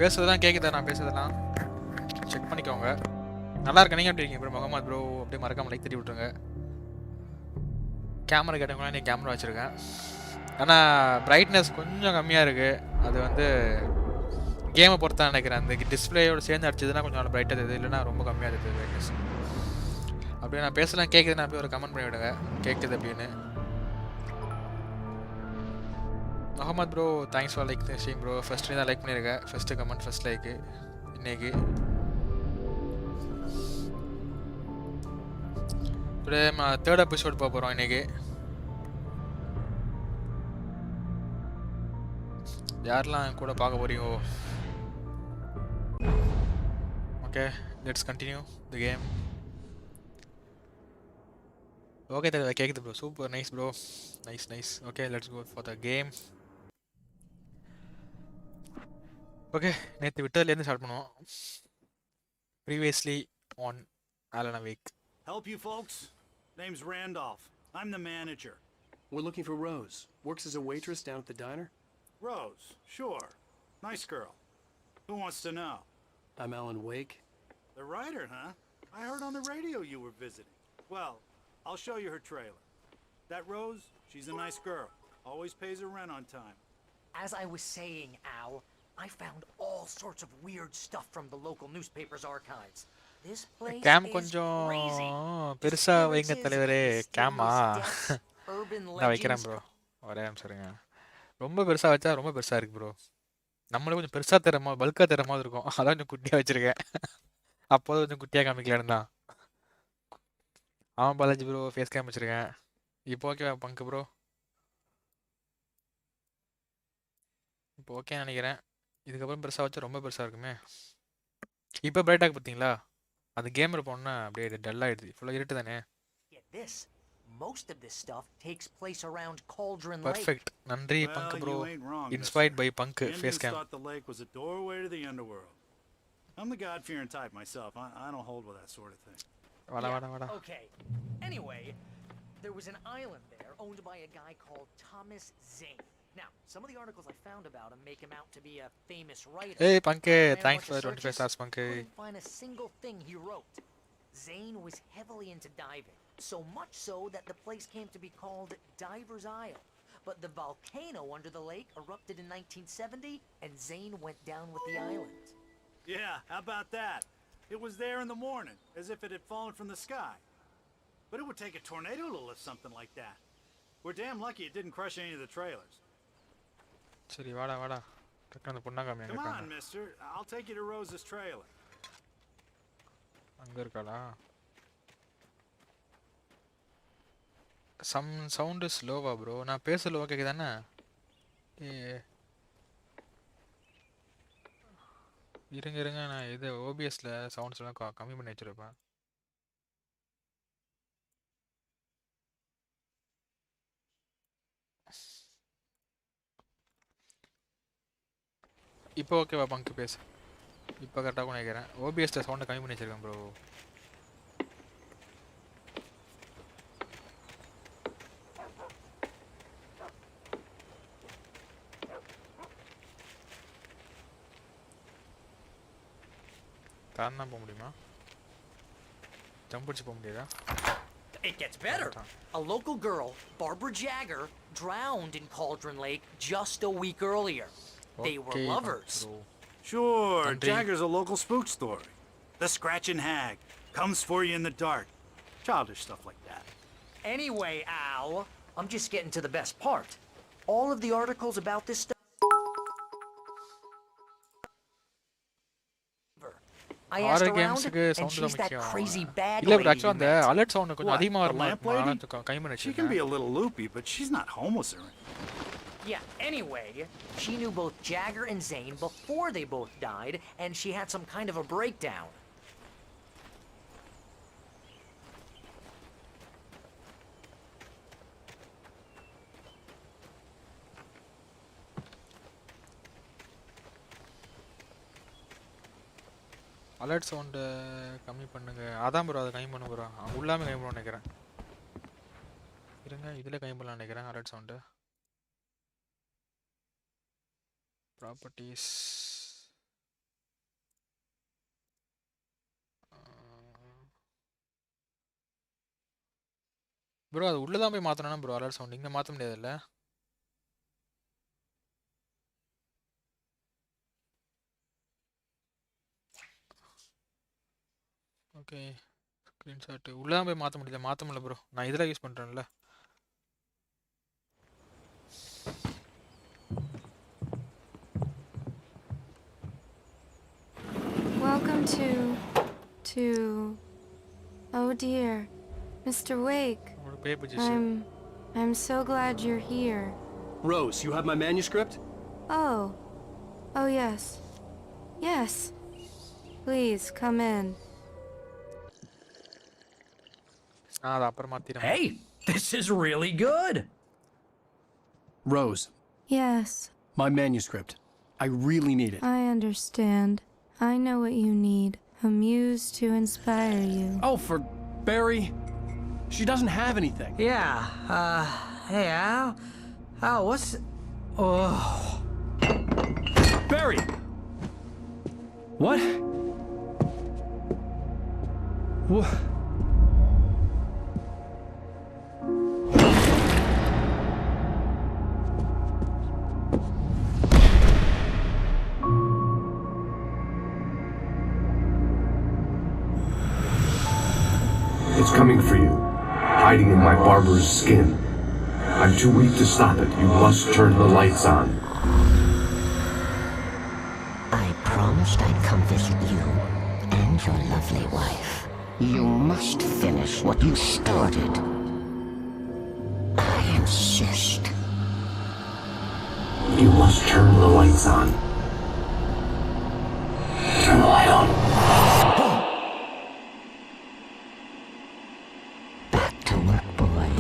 பேசுறதெல்லாம் கேக்குதா? நான் பேசுறதெல்லாம் செக் பண்ணிக்கோங்க. நல்லா இருக்க. நீங்க எப்படி இருக்கீங்க ப்ரோ? முகமது ப்ரோ அப்படியே மறக்காம லைக் தட்டி விட்டுருங்க. கேமரா கேட்டவங்களா நீ கேமரா வச்சிருக்கேன். ஆனால் பிரைட்னஸ் கொஞ்சம் கம்மியாக இருக்குது. அது வந்து கேமை பொறுத்தான் நினைக்கிறேன். அந்த டிஸ்பிளேயோட சேர்ந்து அடிச்சதுன்னா கொஞ்சம் நல்லா பிரைட்டாக தெரியுது, இல்லைன்னா ரொம்ப கம்மியாக இருக்குது பிரைட்னஸ். அப்படியே நான் பேசலாம் கேட்குதுன்னு அப்படியே ஒரு கமெண்ட் பண்ணி விடுங்க கேட்குது அப்படின்னு. Muhammad bro thanks for like ஷேங் ப்ரோ. ஃபர்ஸ்ட் நீ தான் லைக் பண்ணியிருக்கேன். ஃபஸ்ட்டு கமெண்ட் ஃபர்ஸ்ட் லைக்கு இன்னைக்கு. டுடே நம்ம தேர்ட் எபிசோட் போக போகிறோம் இன்னைக்கு. யாரெல்லாம் கூட பார்க்க போறீங்கோ? Okay, let's continue the game. Okay தலைவா, கேட்குது bro. Super, nice bro, nice nice. Okay let's go for the game. Okay, நேற்று விட்டதுலேருந்து ஸ்டார்ட் பண்ணுவோம். Previously on Alan Awake. Help you folks? Name's Randolph. I'm the manager. We're looking for Rose. Works as a waitress down at the diner. Rose, sure. Nice girl. Who wants to know? I'm Alan Wake. The writer, huh? I heard on the radio you were visiting. Well, I'll show you her trailer. That Rose, she's a nice girl. Always pays her rent on time. As I was saying, Al, I found all sorts of weird stuff from the local newspaper's archives. This place game is கொஞ்சம் crazy. பெருசா வைங்க தலைவரே. கேமா Urban நான் வைக்கிறேன் legends. Bro. ஒரே நிமிஷம் இருங்க. ரொம்ப பெருசா வச்சா ரொம்ப பெருசா இருக்கு ப்ரோ. நம்மளும் கொஞ்சம் பெருசா தரமா பல்கா தர மாதிரி இருக்கும். அதான் கொஞ்சம் குட்டியா வச்சிருக்கேன். அப்போது கொஞ்சம் குட்டியா காமிக்கலான்னு தான். ஆமாம் பாலாஜி ப்ரோ, ஃபேஸ் கேம் வச்சிருக்கேன். இப்போ ஓகேவா பங்கு ப்ரோ? இப்போ ஓகே நினைக்கிறேன். இதுக்கப்புறம் பெருசாக வச்சா ரொம்ப பெருசாக இருக்குமே. இப்போ பிரைட்டாக பார்த்தீங்களா? அது கேமர் போனா அப்படியே டல்லாகிடுது. ஃபுல்லாக இருட்டு தானே. Most of this stuff takes place around Cauldron Lake. Perfect. நன்றி பங்கு bro. You ain't wrong, Inspired by பங்கு Indians face game. thought the lake was a doorway to the underworld. I'm the God-fearing type myself. I don't hold with that sort of thing. வாடா வாடா வாடா. Okay. Anyway, there was an island there owned by a guy called Thomas Zane. Now, some of the articles I found about him make him out to be a famous writer. Hey பங்கு, I ran a thanks bunch of for 25 searches, stars பங்கு. couldn't find a single thing he wrote. Zane was heavily into diving, so much so that the place came to be called Diver's Isle. But the volcano under the lake erupted in 1970, and Zane went down with the island. Yeah, how about that? It was there in the morning, as if it had fallen from the sky. But it would take a tornado to lift something like that. We're damn lucky it didn't crush any of the trailers. சரி வாடா வாடா. டக்கு அந்த பொண்ணா காமி Come அங்க on, mister. I'll take you to Rose's trailer. அங்க இருக்காளா? சம் சவுண்ட் ஸ்லோவா ப்ரோ? நான் பேச லோவா கேக்குதானே? இருங்க இருங்க, நான் இது ஓபிஎஸ்ல சவுண்ட்ஸ் எல்லாம் கம்மி பண்ணி வச்சிருப்பேன். இப்போ ஓகேவா பங்கு பேசு? இப்போ கரெக்டாக நினைக்கிறேன். ஓபிஎஸ்ல சவுண்டை கம்மி பண்ணி வச்சிருக்கேன் ப்ரோ. தானா போக முடியுமா? ஜம்ப் அடிச்சு போக முடியாதா? It gets better. A local girl, Barbara Jagger, drowned in Cauldron Lake just a week earlier. They were lovers. Sure, Nandri. Jagger's a local spook story. The scratching hag comes for you in the dark. Childish stuff like that. Anyway, Al, I'm just getting to the best part. All of the articles about this stuff. I asked around, and she's that crazy bad இல்ல lady ஆக்சுவலா you அந்த met. Alert sound கொஞ்சம் What, அதிகமா the வர lamp மாதிரி lady? கம்மி பண்ணி She can be வச்சிருக்கேன். a little loopy, but she's not homeless or anything. Yeah, anyway, she knew both Jagger and Zane before they both died, and she had some kind of a breakdown. Alert sound கம்மி பண்ணுங்க. அதான் bro, அதை கம்மி பண்ண bro. உள்ளாமே கம்மி பண்ண நினைக்கிறேன். இருங்க, இதில் கம்மி பண்ணலாம் நினைக்கிறேன் அலர்ட் சவுண்டு. ப்ராப்பர்ட்டிஸ் ப்ரோ அது உள்ள தான் போய் மாத்தணும் ப்ரோ அலர்ட் சவுண்ட் இங்க மாத்த முடியாதுல்ல ஓகே ஸ்கிரீன்ஷாட் உள்ள தான் போய் மாத்த முடியல ப்ரோ நான் இதெல்லாம் use பண்றேன்ல Welcome to oh dear, Mr. Wake. உங்களோட பேய் பிடிச்சு I'm so glad you're here. Rose, you have my manuscript? Oh yes. Yes. Please come in. அது அப்புறம் மாத்திரேன் Hey, this is really good. Rose, Yes, my manuscript. I really need it. I understand. I know what you need. A muse to inspire you. Oh, for Barry? She doesn't have anything. Yeah, hey, Al, what's... Oh. Barry! What? What? It's coming for you, hiding in my barber's skin. I'm too weak to stop it. You must turn the lights on. I promised I'd come visit you and your lovely wife. You must finish what you started. I insist. You must turn the lights on. Turn the light on. Back to work, boy.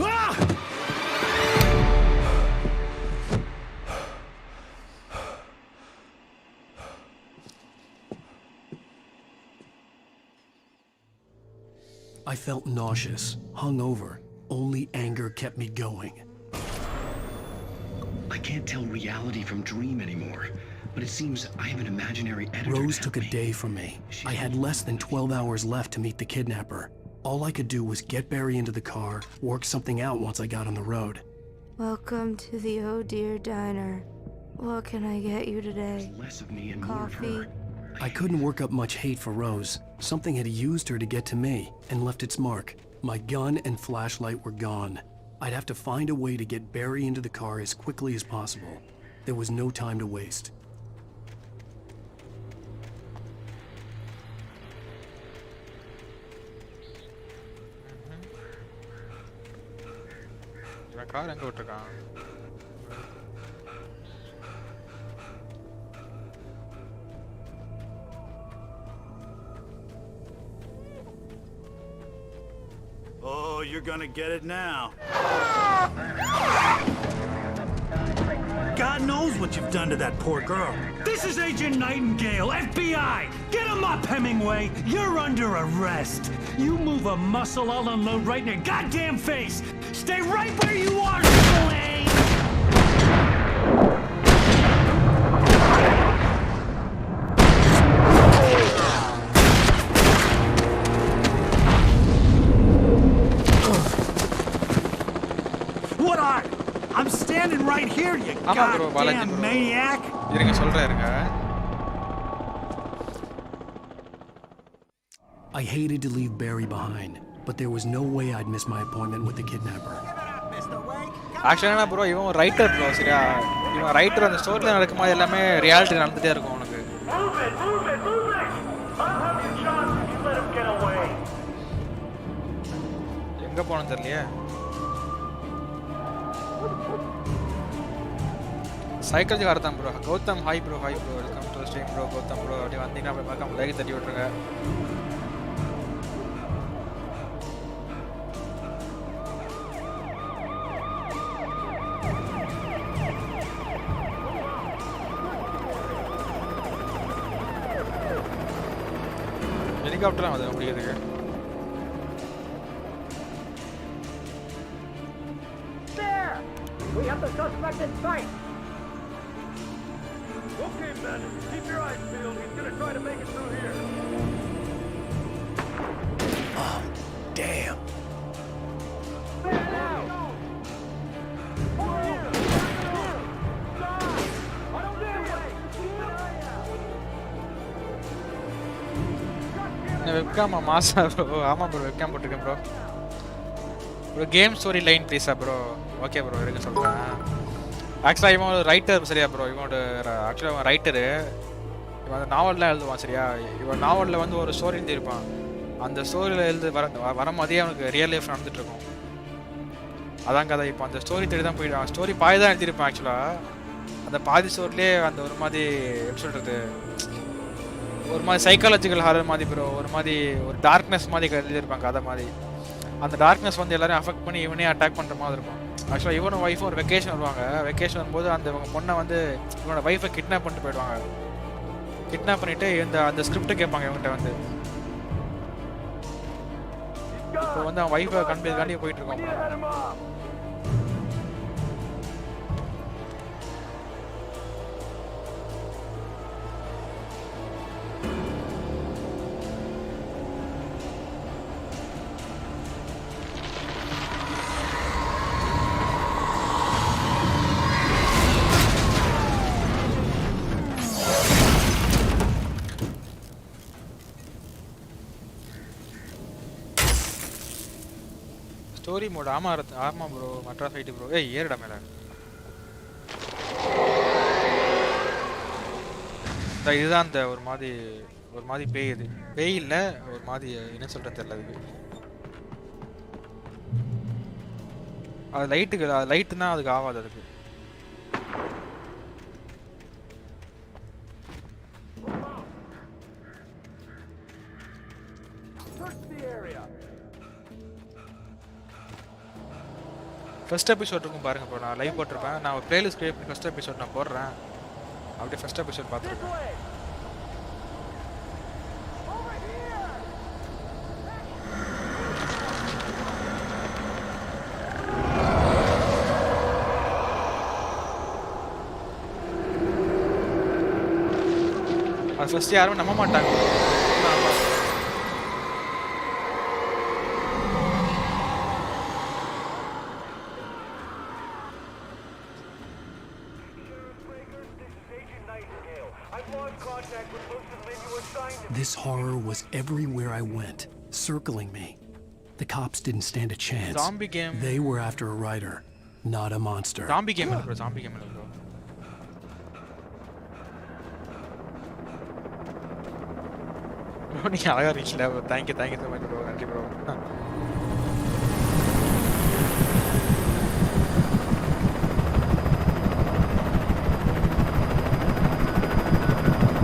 I felt nauseous, hungover. Only anger kept me going. I can't tell reality from dream anymore, but it seems I have an imaginary editor. Rose to took help a day from me. I had less than 12 hours left to meet the kidnapper. All I could do was get Barry into the car, work something out once I got on the road. Welcome to the Oh Dear Diner. What can I get you today? Less of me and more of Coffee? her. I couldn't work up much hate for Rose. Something had used her to get to me and left its mark. My gun and flashlight were gone. I'd have to find a way to get Barry into the car as quickly as possible. There was no time to waste. இவன் car எங்க விட்டுருக்கான் Oh, you're gonna get it now. God knows what you've done to that poor girl. This is Agent Nightingale, FBI! Get him up, Hemingway! You're under arrest! You move a muscle, I'll unload right in your goddamn face! Stay right where you are, Slane! What are? I'm standing right here, you ஆமா bro Balaji goddamn bro maniac! இருங்க சொல்றேன் இருங்க I hated to leave Barry behind, but there was no way I'd miss my appointment with the kidnapper. ஆக்சுவலா bro இவன் ஒரு writer bro சரியா இவன் writer அந்த ஸ்டோரியில நடக்கும்போது எல்லாமே ரியாலிட்டி நடந்துட்டே இருக்கும் உனக்கு Move it! Move it! Move it! I'll have you shot if you let him get away! எங்க போனோம் தெரியலையே சைக்காலஜி காரதான் bro Gautham hi bro welcome to stream bro Gautham bro அப்படி வந்தீங்கன்னா அப்படி பார்க்க லைக் தட்டி விட்ருங்க ஹெலிகாப்டர் அது முடிக்கிறதுக்கு There! We have the suspect in sight! Okay, men, keep your eyes peeled. He's gonna try to make it through here. Oh, damn. Now! வெப்காமா மாசா bro. ஆமாம் ப்ரோ வெப்காம் போட்டிருக்கேன் bro. Bro game story line ப்ளீஸா bro. Okay bro இருக்க சொல்கிறேன். ஆக்சுவலாக இவன் ஒரு writer சரியா ப்ரோ. இவனோட ஆக்சுவலாக இவன் ரைட்டரு. இவன் அந்த நாவல்லாம் எழுதுவான் சரியா. இவன் நாவலில் வந்து ஒரு ஸ்டோரி எழுதியிருப்பான். அந்த ஸ்டோரியில் வர மாதிரியே அவனுக்கு ரியல் லைஃப் நடந்துட்டுருக்கும். அதான் கதை. இப்போ அந்த ஸ்டோரி தேடி தான் போயிடுவான். ஸ்டோரி பாதி தான் எழுதியிருப்பான் ஆக்சுவலாக. அந்த பாதி ஸ்டோரிலே அந்த ஒரு மாதிரி எப்படி சொல்கிறது, ஒரு மாதிரி சைக்காலஜிக்கல் ஹாரர் மாதிரி ப்ரோ. ஒரு மாதிரி ஒரு டார்க்னஸ் மாதிரி எழுதியிருப்பாங்க கதை மாதிரி. அந்த டார்க்னஸ் வந்து எல்லாரும் அஃபெக்ட் பண்ணி இவனே அட்டாக் பண்ணுற மாதிரி இருக்கும். ஆக்சுவலாக இவனும் ஒய்ஃபும் ஒரு வெக்கேஷன் வருவாங்க. வெக்கேஷன் வரும்போது அந்த இவங்க பொண்ணை வந்து இவனோட ஒய்ஃபை கிட்னாப் பண்ணிட்டு போயிடுவாங்க. கிட்னாப் பண்ணிவிட்டு அந்த ஸ்கிரிப்டை கேட்பாங்க இவங்ககிட்ட வந்து. இப்போ வந்து அவன் ஒய்ஃபை கண்டிப்பாக போயிட்டு இருக்கான். ஸ்டோரி மோட் ஆமாம் ப்ரோ. மட்ரா ஃபைட்டு ப்ரோ. ஏறுடா மேலே. இதுதான் அந்த ஒரு மாதிரி பேய். இது பேய் இல்லை, ஒரு மாதிரி என்ன சொல்கிறது தெரியல. அதுக்கு அது லைட்டுனா அதுக்கு ஆகாது. அதுக்கு ஃபர்ஸ்ட் எபிசோட் இருக்கும் பாருங்க ப்ரோ. நான் லைவ் போட்டிருப்பேன். நான் ஒரு பிளேலிஸ்ட் கிரியேட் பண்ணி ஃபர்ஸ்ட் எபிசோட் நான் போடுறேன். அப்படியே ஃபர்ஸ்ட் எபிசோட் பார்த்துருக்கேன். அது ஃபர்ஸ்ட் யாரும் நம்ப மாட்டாங்க. This horror was everywhere I went, circling me. The cops didn't stand a chance. Zombie game. They were after a writer, not a monster. Zombie game bro. Zombie game bro. Bro, நீங்க அழகா ரீச்ல bro. Thank you so much bro. நன்றி bro.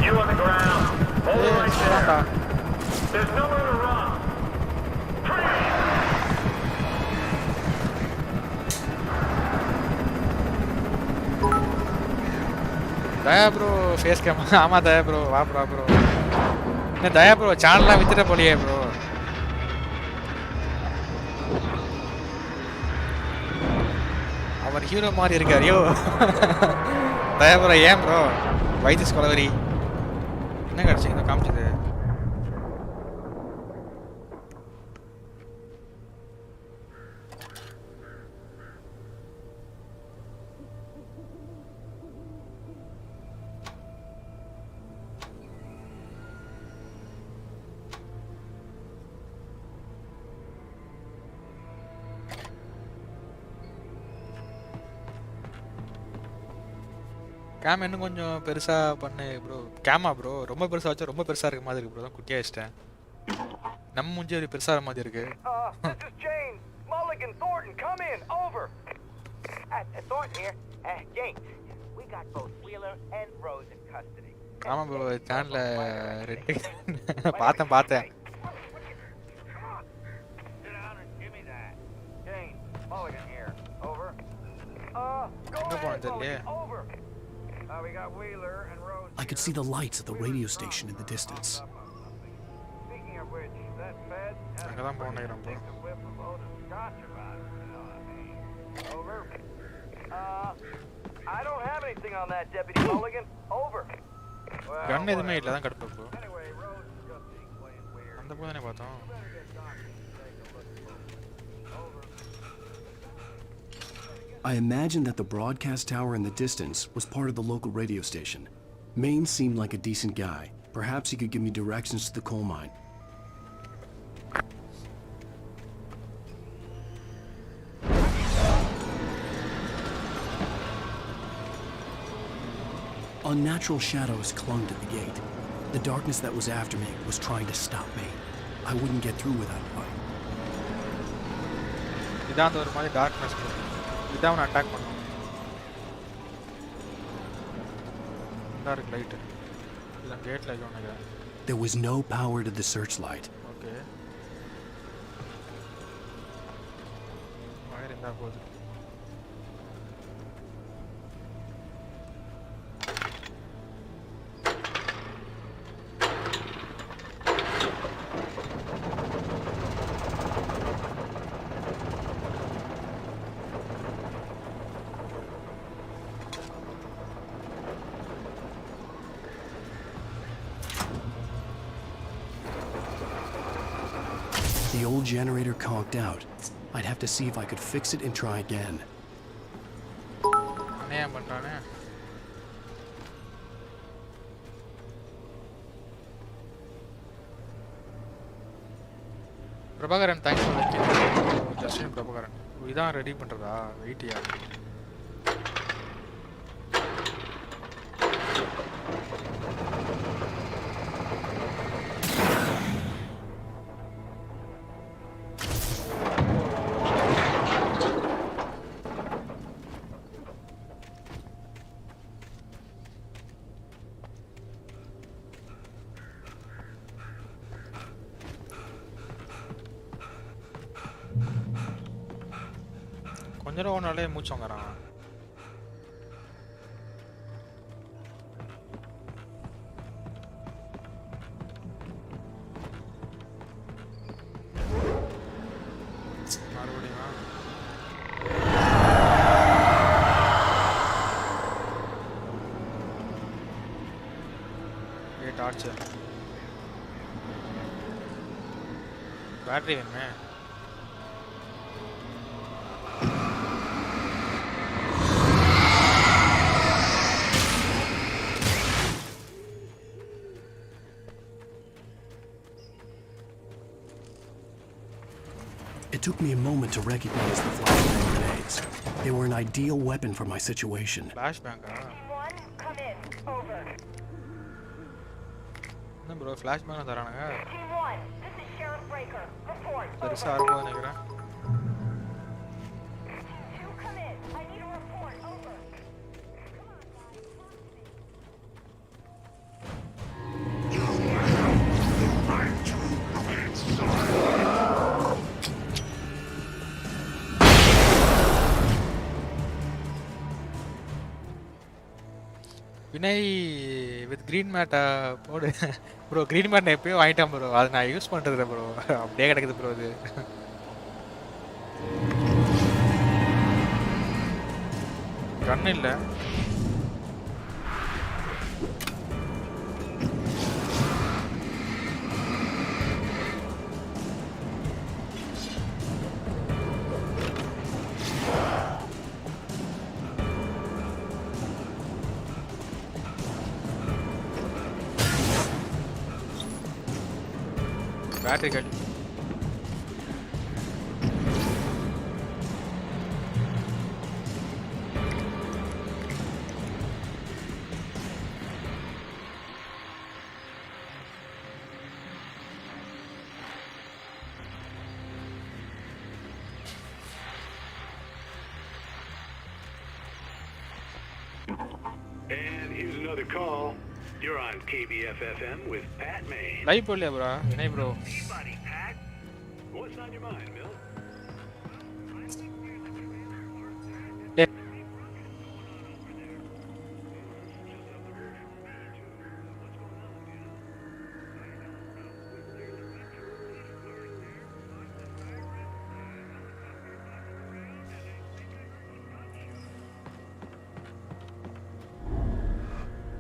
You on the ground. Hold it right there. There's nowhere to run. Daya bro face game. ஆமா Daya bro. வா bro. என்ன தயா bro சேனல்லாம் வித்துட்ட போலியே bro. அவர் hero மாதிரி இருக்கார். யோ தயா bro ஏன் ப்ரோ வைத்திஸ் கொலவரி என்ன கிடச்சிங்க காமிச்சது? கேம் இன்னும் கொஞ்சம் பெருசாக பண்ணு ப்ரோ. கேமா ப்ரோ ரொம்ப பெருசாக வச்சா ரொம்ப பெருசாக இருக்க மாதிரி இருக்கு ப்ரோ. தான் குட்டியாக வச்சிட்டேன். நம்ம மூஞ்சி ஒரு பெருசாக இருக்க மாதிரி இருக்கு. ஆமாம் ப்ரோ சேனலில் ரெண்டு பார்த்தேன். எங்கே போனது இல்லையே. I could see the lights at the radio station in the distance. அங்கதான் போனேன் ரொம்ப. I don't have anything on that, Deputy Mulligan. Over. கன் எதுவுமே இல்லை தான் கடுப்பு ப்ரோ. அந்த போது தானே பார்த்தோம். I imagined that the broadcast tower in the distance was part of the local radio station. Maine seemed like a decent guy. Perhaps he could give me directions to the coal mine. Unnatural shadows clung to the gate. The darkness that was after me was trying to stop me. I wouldn't get through without a fight. இதான் ஒரு மாதிரி darkness. இதான் அவனை attack பண்ணும். Dark light. இல்ல gate light ஒண்ணுங்க. There was no power to the searchlight. Okay. Wire இருந்தா போதும். The old generator conked out. I'd have to see if I could fix it and try again. அநியாயம் பண்றானே. Prabhakaran thanks for வாட்சிங். Justin Prabhakaran. இதான் ready பண்றதா? வெயிட்டியா? கொஞ்ச நேரம் ஓனாலே மூச்சு வாங்குறான். மறுபடியும் டார்ச்சர். பேட்டரி வேணுமே. It took me a moment to recognize the flashbang grenades. They were an ideal weapon for my situation. Flashbang? Team 1, come in. Over. என்ன bro flashbang தரானுங்க? Team 1, this is Sheriff Breaker. Report. பெருசா இருக்கும் நினைக்கிறேன். Team 2, come in. I need a report. Over. Vinay with green மேட்டை போடு bro. Green mat எப்பயும் வாங்கிட்டேன் bro. அது நான் யூஸ் பண்ணுறது ப்ரோ. அப்படியே கிடைக்குது ப்ரோ. அது கன் இல்லை. Battery cut. And here's another call. You're on KBFFM with Pat May. Live போடலையா bro? Vinay bro. Anybody, Pat? What's on your mind, Mill?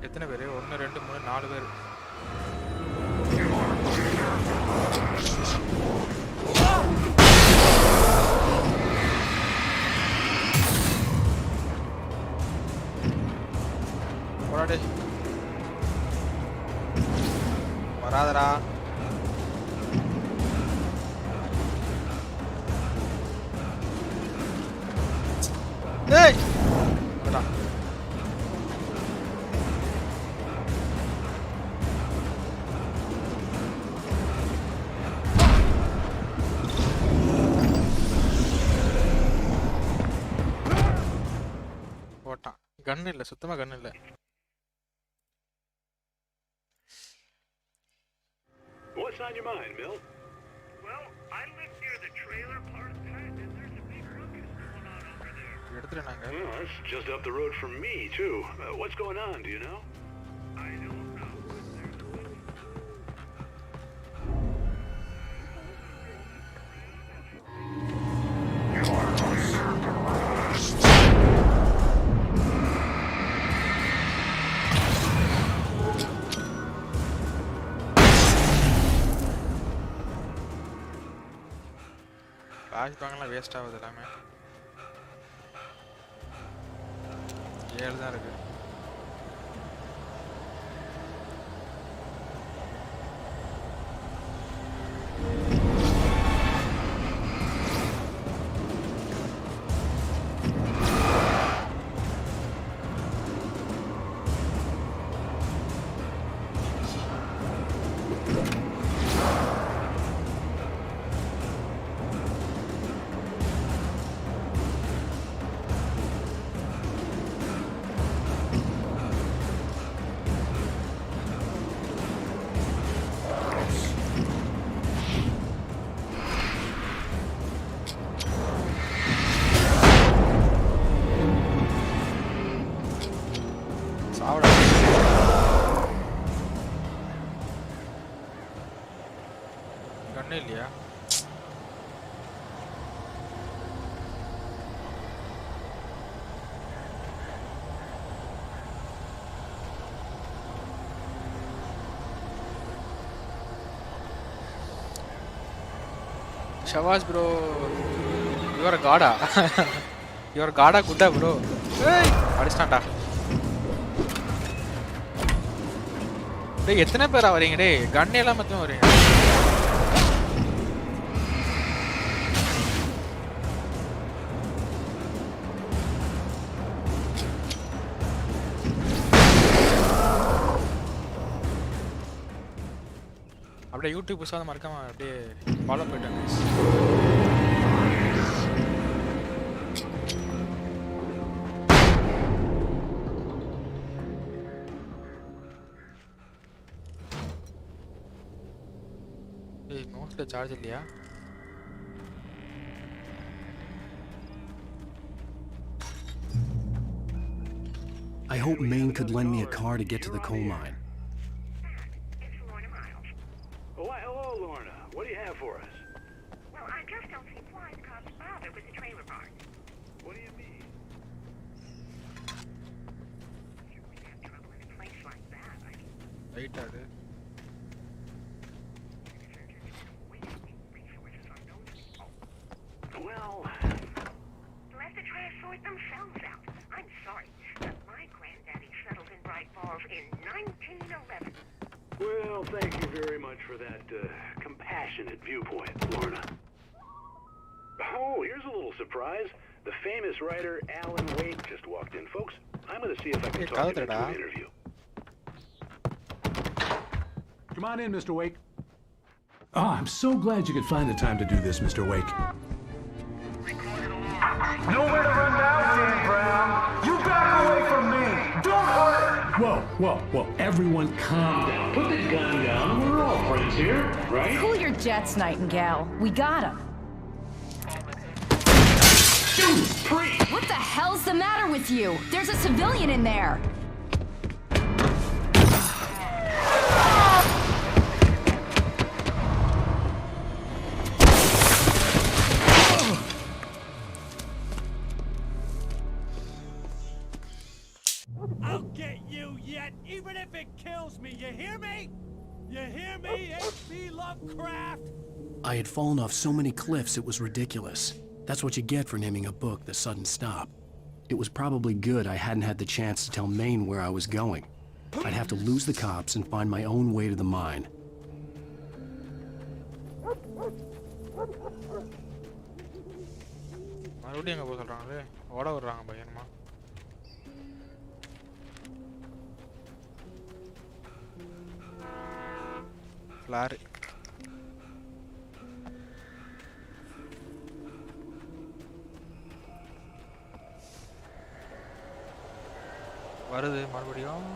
எத்தனை பேர்? 1 2 3 4 பேர். போராடு. வராதடா. டேய். வரடா. கன் இல்ல, சுத்தமா கன் இல்ல. What's on your mind, Mill? Well, I live near the trailer park, and there's a big ruckus going on over there. எடுத்துட்டு நாங்க. Well, that's just up the road from me, too. What's going on, do you know? I don't know, but there's a big... flash பேங்க்லாம் waste ஆகுது எல்லாமே. 7 தான் இருக்கு. சாவடா. கண்ணே இல்லையா? ஷவாஸ் ப்ரோ, யுவர் காடா. யுவர் காடா குட்டா ப்ரோ. ஏய் அடிச்சிட்டான்டா. டேய் எத்தனை பேரா வரீங்க? டேய் கன் எல்லாம் மொத்தம் வரீங்க. அப்படியே யூடியூப் புதுசாக மறக்காம அப்படியே ஃபாலோ பண்ணிட்டேன். ஏய் மோஸ்ட்ல சார்ஜ் இல்லையா? I hope Maine could lend me a car to get to the coal mine. Oh, why, hello, Lorna. What do you have for us? Well, I just don't see why the cops bother with the trailer park. What do you mean? You wouldn't have trouble in a place like that. I mean, right அது. Well, let the trash sort themselves out. I'm sorry, but my granddaddy settled in Bright Falls in 1911. well, thank you very much for that compassionate viewpoint, Lorna. Oh, here's a little surprise. The famous writer Alan Wake just walked in, folks. I'm going to see if I can talk him into an interview. Come on in, Mr. Wake. Oh, I'm so glad you could find the time to do this, Mr. Wake. Nowhere to run now, Dan Brown. You back away from me. Don't hurt her. Whoa. Everyone calm down. Put the gun down. We're all friends here, right? Cool your jets, Nightingale. We got him. Shoot, priest! What the hell's the matter with you? There's a civilian in there. I'll get you yet, even if it kills me. You hear me? You hear me, H.P. Lovecraft? I had fallen off so many cliffs it was ridiculous. That's what you get for naming a book The Sudden Stop. It was probably good I hadn't had the chance to tell Maine where I was going. I'd have to lose the cops and find my own way to the mine. மறுபடியும் எங்க போக சொல்றாங்களே? ஓட விடுறாங்க பையனுமா. Flower வருது மறுபடியும்.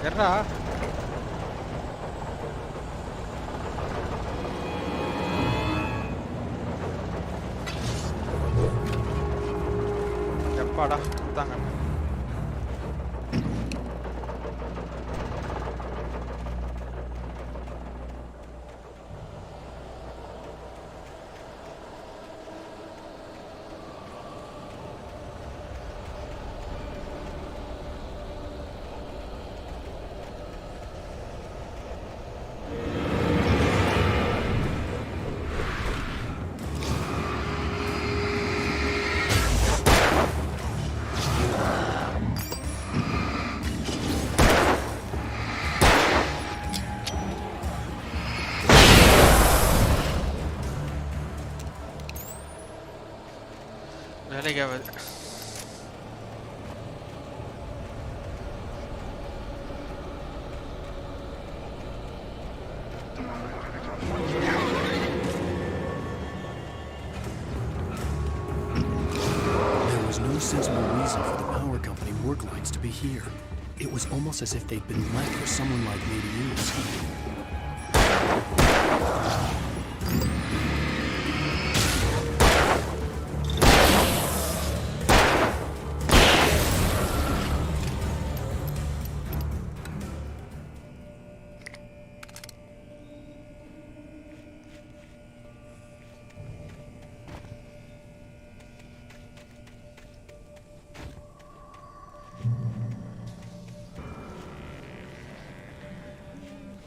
எர்ரா எப்பாடா கொடுத்தாங்க. வேலைக்கு ஆகாது. There was no sensible reason for the power company work lights to be here. It was almost as if they'd been left for someone like me to use.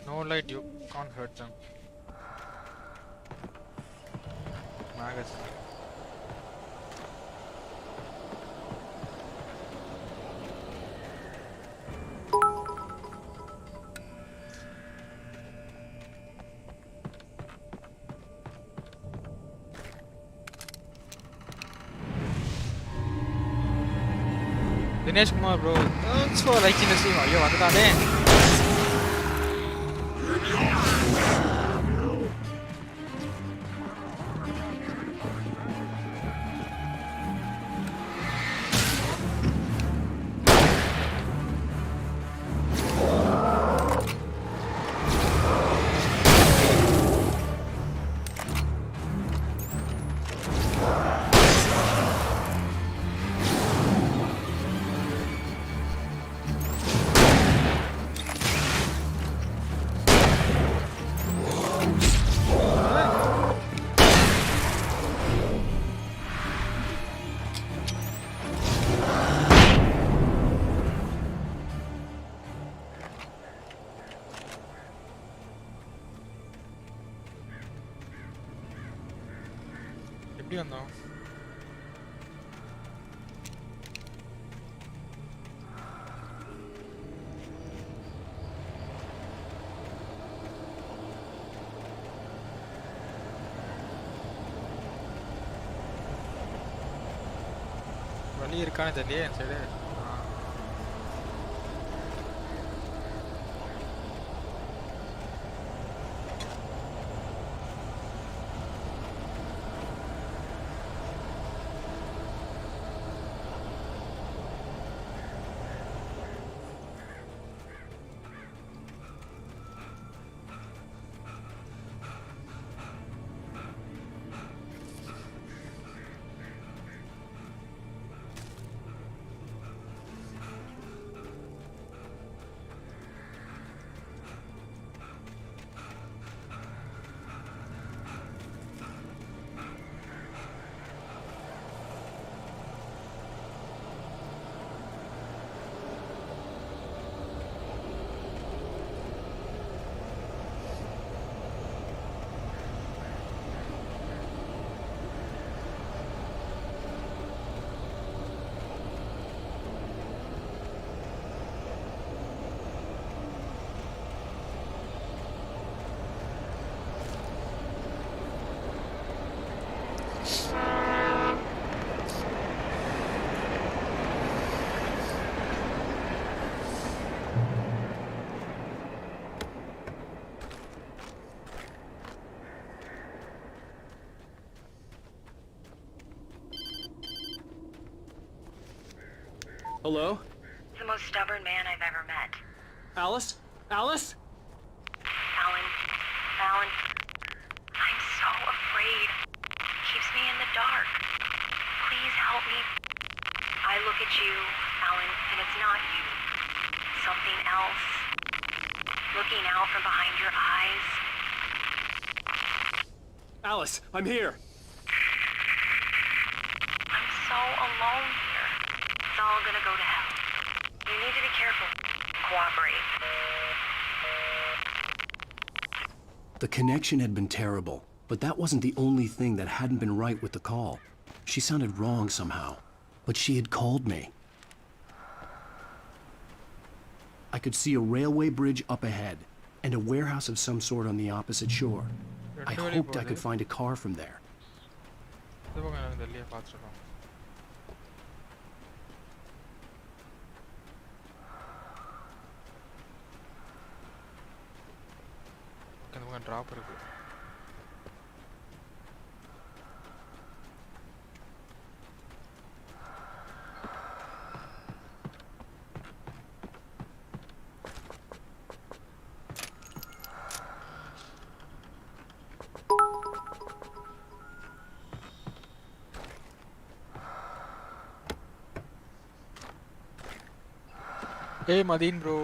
No light, you can't hurt them. Magazine. Dinesh Kumar bro, thanks for liking the stream. Ayyo vandane. எப்படி வந்தோம்? வழி இருக்கான்னு தெரியல என் side. Hello? The most stubborn man I've ever met. Alice? Alice? Alan. Alan. I'm so afraid. Keeps me in the dark. Please help me. I look at you, Alan, and it's not you. Something else. Looking out from behind your eyes. Alice, I'm here. I'm so alone here. It's all gonna go to hell. You need to be careful. Cooperate. The connection had been terrible, but that wasn't the only thing that hadn't been right with the call. She sounded wrong somehow, but she had called me. I could see a railway bridge up ahead, and a warehouse of some sort on the opposite shore. I hoped I could find a car from there. இந்த பக்கம் எனக்கு தெரியல பார்த்துட்டோம். இந்த பக்கம் drop இருக்கு. ஏய் Mateen bro,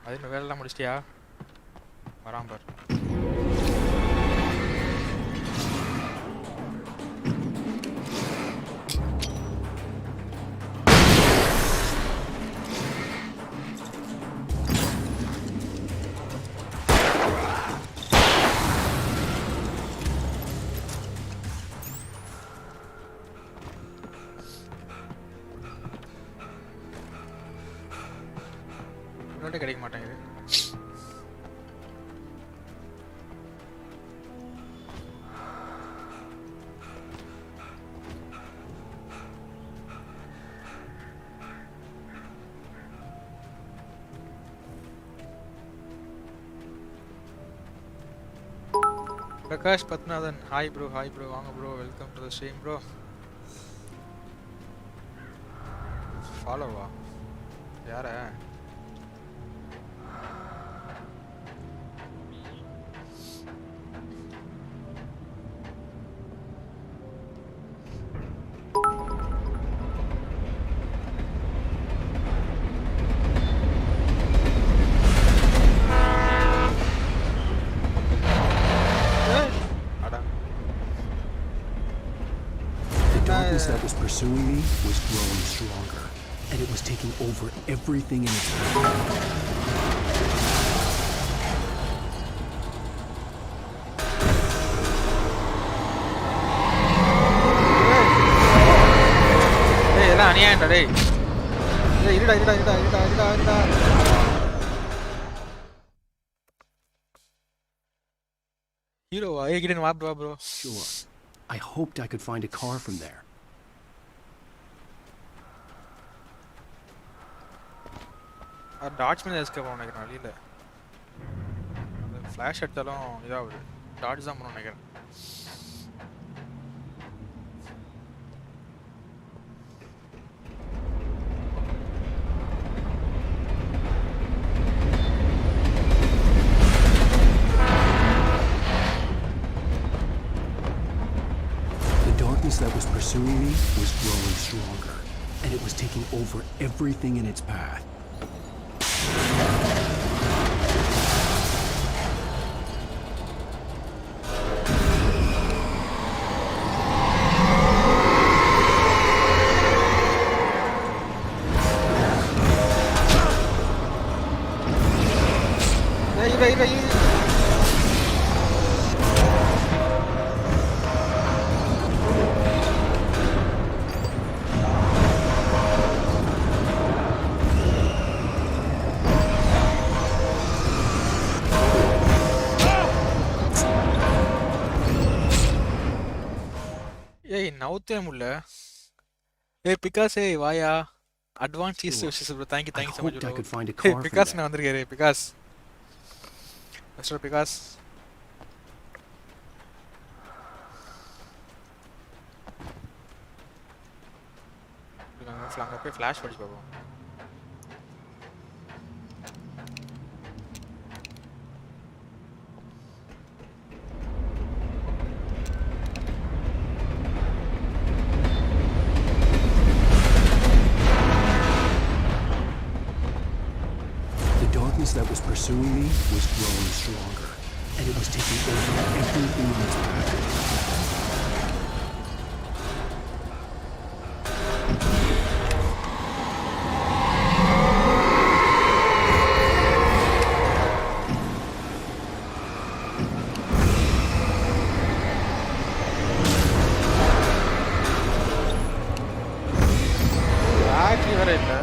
Mateen வேலைலாம் முடிச்சிட்டியா? வரான் பார். கிடைக்க மாட்டேங்குது. Prakash Padmanathan, hi bro, hi bro, வாங்க bro, welcome to the stream bro. ஃபாலோவா யார? That was pursuing me was growing stronger, and it was taking over everything in its path. Hey, எல்லாம் அநியாயம்டா டேய். டேய் இருடா. ஹீரோவா? ஏய் கிடன் வா bro. Sure. I hoped I could find a car from there. Dodge மேல எஸ்கேப் பண்ண நினைக்கிறேன். வழியில அந்த ஃபிளாஷ் எடுத்தாலும் இதாகுது. டாட்ஜ் தான் பண்ண நினைக்கிறேன். The darkness that was pursuing me was growing stronger, and it was taking over everything in its path. ஏய் நவுத்தே முடியல. ஏய் பிகாஸ், ஏய் வாயா. Advance Easter wishes bro. Thank you so much bro. ஏய் பிகாஸ் நான் வந்திருக்கேன். ஏய் பிகாஸ், மிஸ்டர் பிகாஸ். அங்கே போய் ஃப்ளாஷ் படிச்சு பார்ப்போம். The darkness that was pursuing me was growing stronger, and it was taking over everything in its path. Battery வேற இல்லை.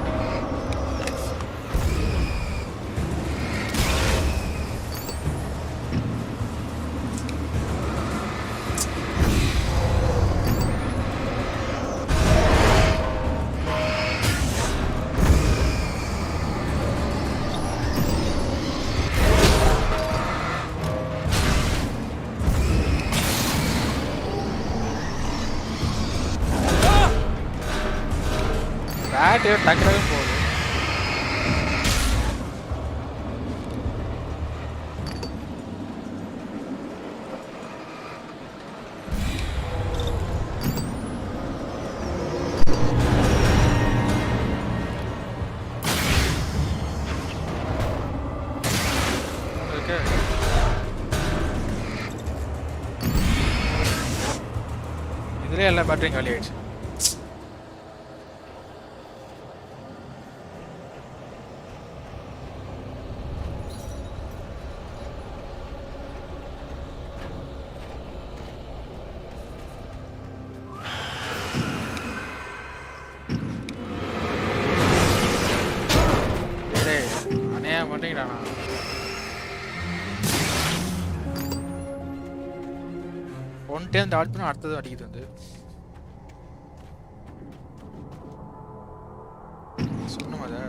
பேட்டரி டக்குனு போகுது. இதுலேயே எல்லா பேட்டரியும் காலி ஆயிடுச்சு. பண்ணிக்கிறானா ஒன் டைம் டாட் பண்ண அடுத்தது அடிக்குது வந்து சொன்னோம் அதை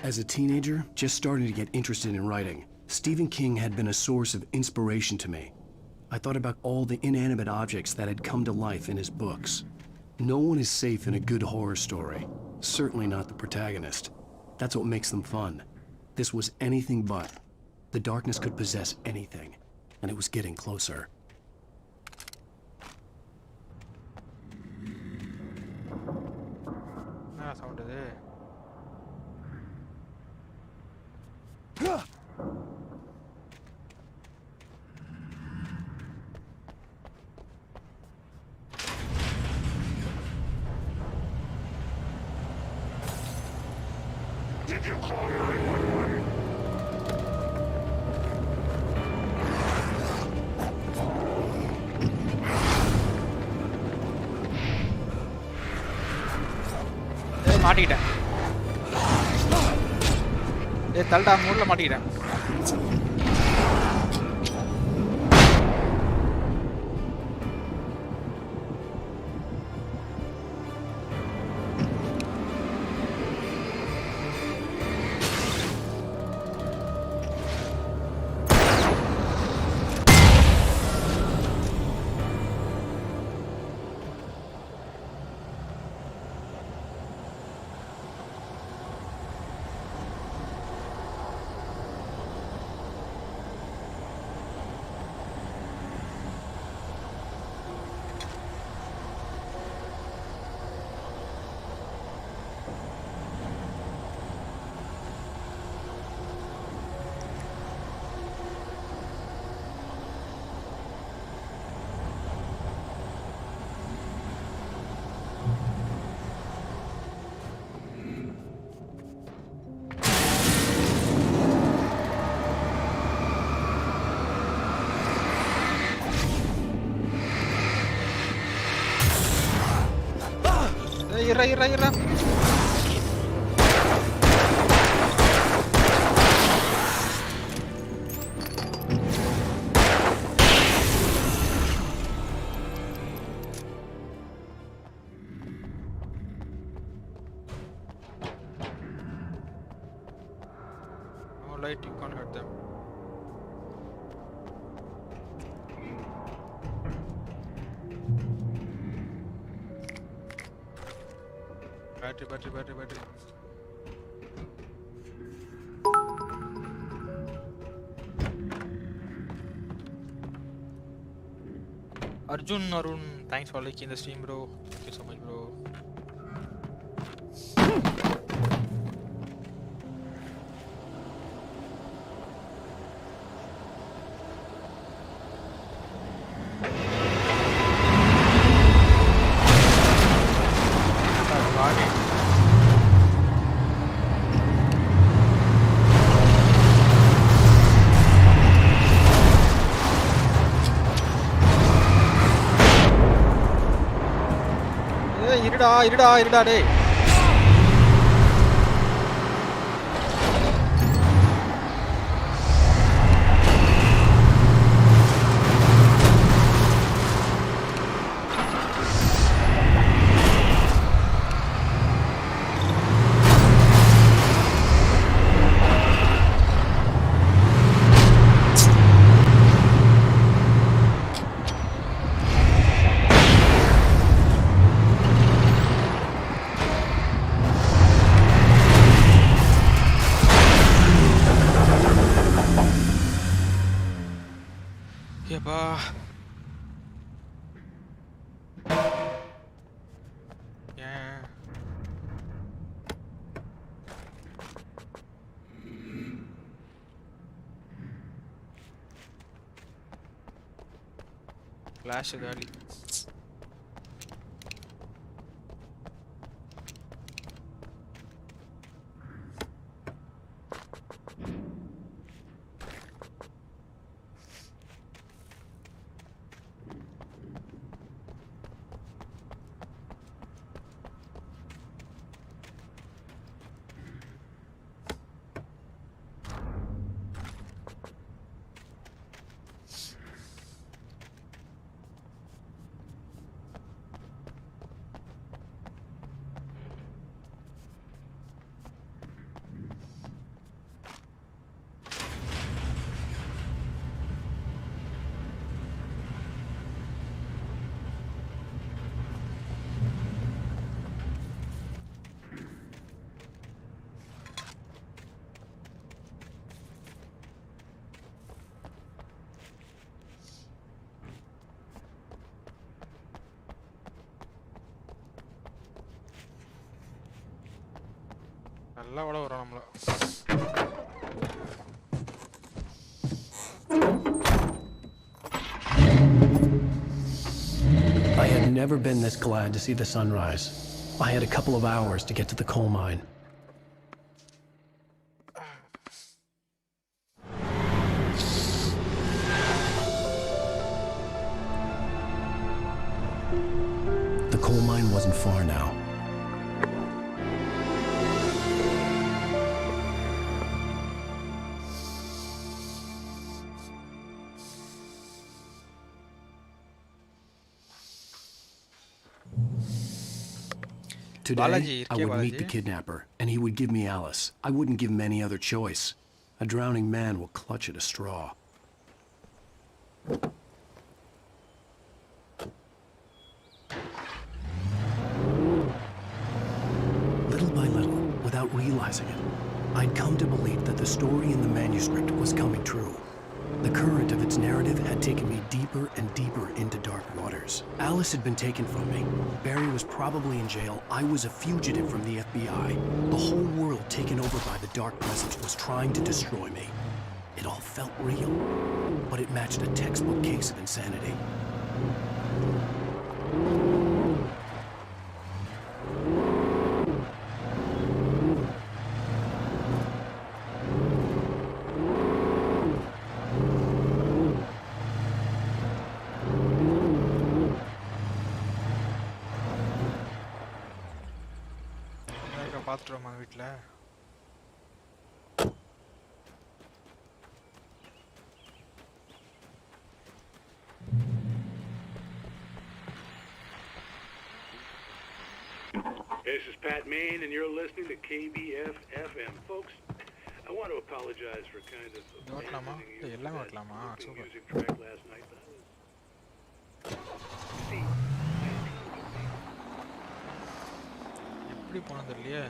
As a teenager, just starting to get interested in writing, Stephen King had been a source of inspiration to me. I thought about all the inanimate objects that had come to life in his books. No one is safe in a good horror story. Certainly not the protagonist. That's what makes them fun. This was anything but. The darkness could possess anything, and it was getting closer. என்ன sound இது Did you call 911? மாட்டிக்கிட்டேன் தள்ளிட்டா மூடல மாட்டிக்கிட்டேன் irra. polite, you can't hurt them. Battery. Arun, thanks for liking the stream, bro. Thank you so much, bro. இருடா டேய். Flash gali. நல்லா வள வரோம் நம்மள. I had never been this glad to see the sunrise. I had a couple of hours to get to the coal mine. The coal mine wasn't far now. Today, I would meet the kidnapper, and he would give me Alice. I wouldn't give him any other choice. A drowning man will clutch at a straw. Little by little, without realizing it, I'd come to believe that the story in the manuscript was coming true. The current of its narrative had taken me deeper and deeper into dark waters. Alice had been taken from me. Barry was probably in jail. I was a fugitive from the FBI. The whole world taken over by the dark presence was trying to destroy me. It all felt real, but it matched a textbook case of insanity. பாத்துறோமா வீட்ல. This is Pat Main, and you're listening to KBF FM. Folks, I want to apologize for kind of ஓட்டலாமா? abandoning you எல்லாமே for that ஓட்டலாமா? looping super. music track last night. See, எப்படி போனது இல்லையே?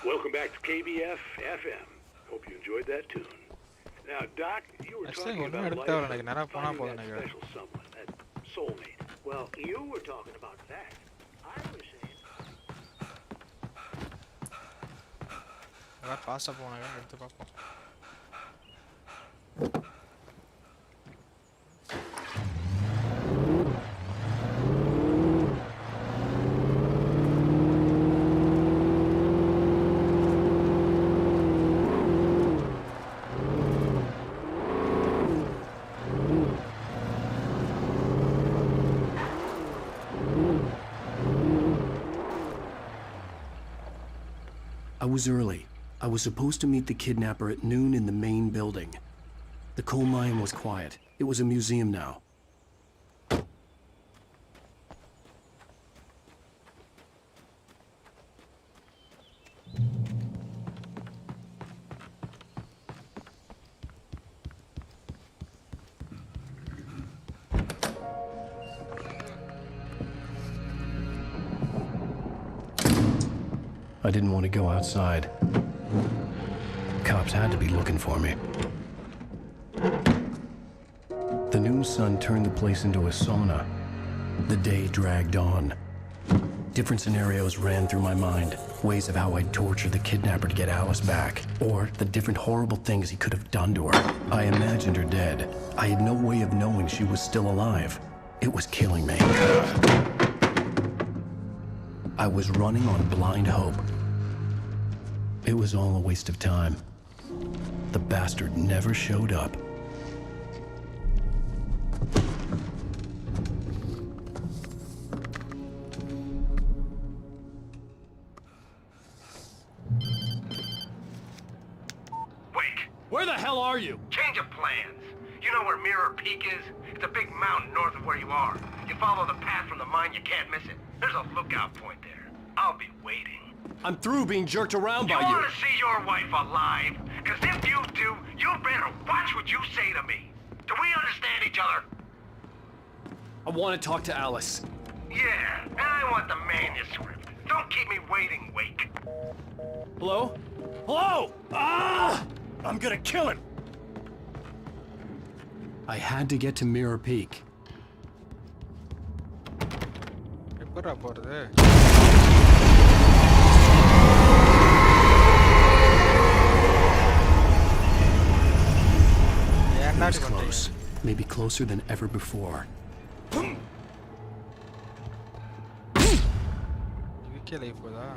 welcome back to KBF FM. Hope you enjoyed that tune. Now, Doc, you were talking about life and finding that special someone, that soulmate. Well, you were talking about that. I was saying. ஃபாஸ்ட்டாக போனாங்க எடுத்து பார்ப்போம். I was early. I was supposed to meet the kidnapper at noon in the main building. The coal mine was quiet. It was a museum now. I didn't want to go outside. Cops had to be looking for me. The noon sun turned the place into a sauna. The day dragged on. Different scenarios ran through my mind. Ways of how I'd torture the kidnapper to get Alice back. Or the different horrible things he could have done to her. I imagined her dead. I had no way of knowing she was still alive. It was killing me. I was running on blind hope. It was all a waste of time. The bastard never showed up. Wake! Where the hell are you? Change of plans. You know where Mirror Peak is? It's a big mountain north of where you are. You follow the path from the mine, you can't miss it. There's a lookout point there. I'll be waiting. I'm through being jerked around by You you. want to see your wife alive? Because if you do, you better watch what you say to me. Do we understand each other? I want to talk to Alice. Yeah, and I want the manuscript. Don't keep me waiting, Wake. Hello? Hello! Ah! I'm gonna kill him! I had to get to Mirror Peak. எப்படா போறது? It was close. Maybe closer than ever before. இதுக்கே life போதா?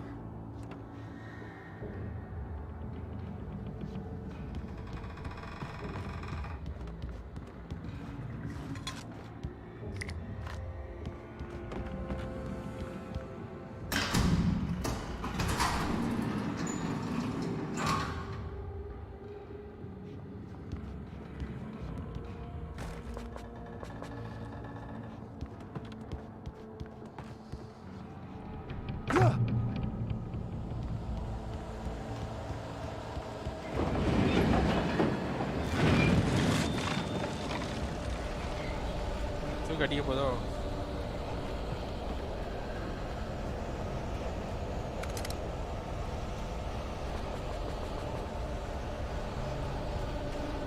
அடிக்க போதோ?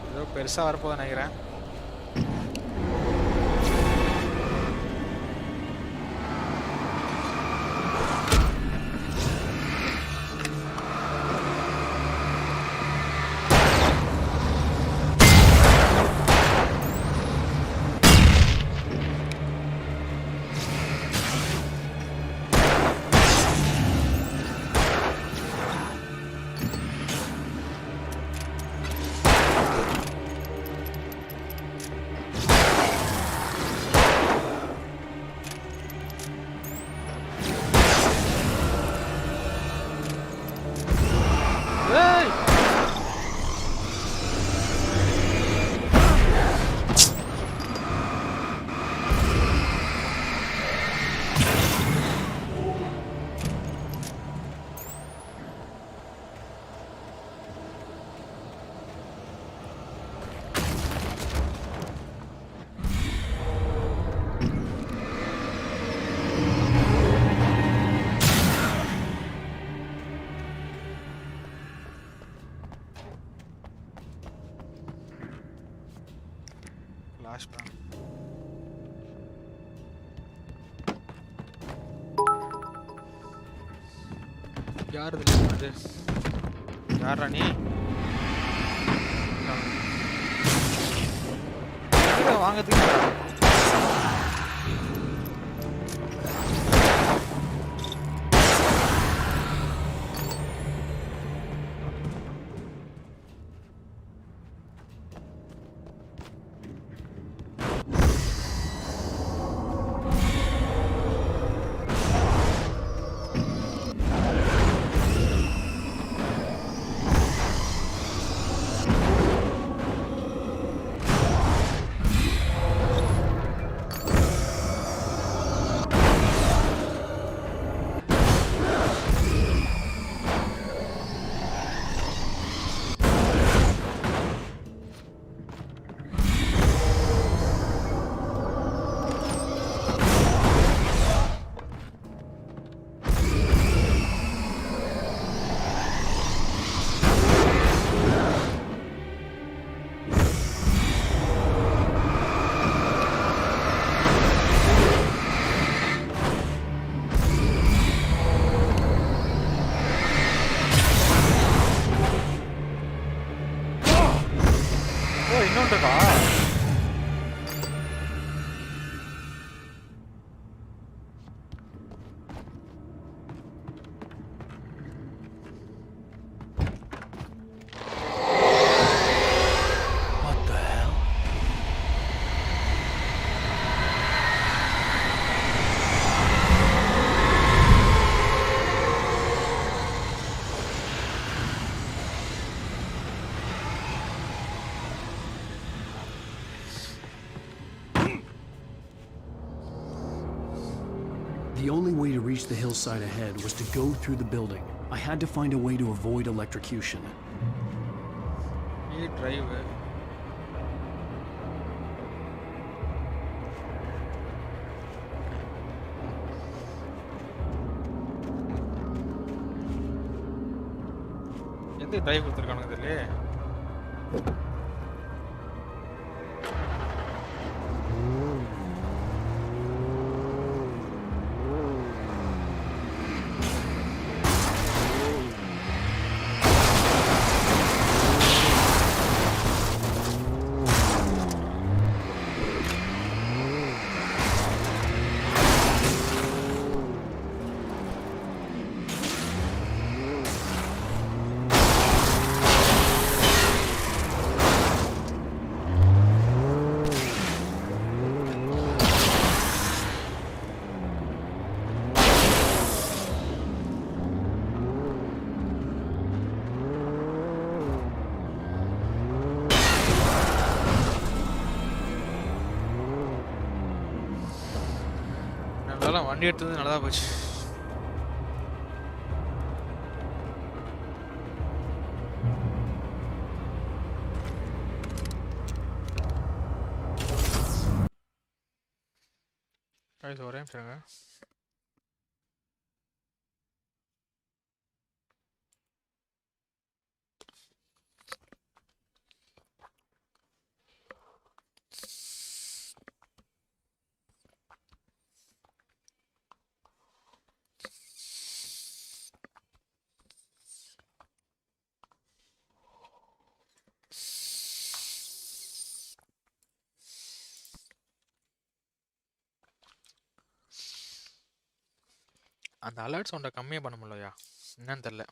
ஏதோ பெருசா வரப்போகுது நினைக்கிறேன். ஏய் flashbang. யார் இது பண்ணது? யாரா நீ? வாங்கதுக்கு இன்னொன்றுக்கா The only way to reach the hillside ahead was to go through the building. I had to find a way to avoid electrocution. drive. எந்த டிரைவ் கொடுத்துருக்கானுங்க இதுல? வண்டி எடுத்தது நல்லதா போச்சு. ஒரே நிமிஷங்க. அந்த அலர்ட் சவுண்டை கம்மியாக பண்ண முடியலையா என்னன்னு தெரியல.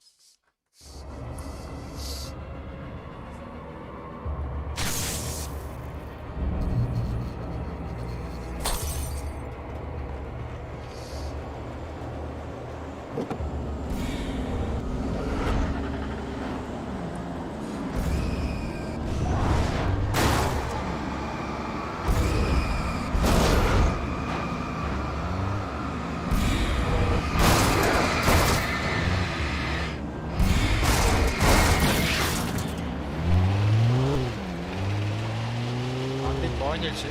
உடஞ்சிடுச்சு.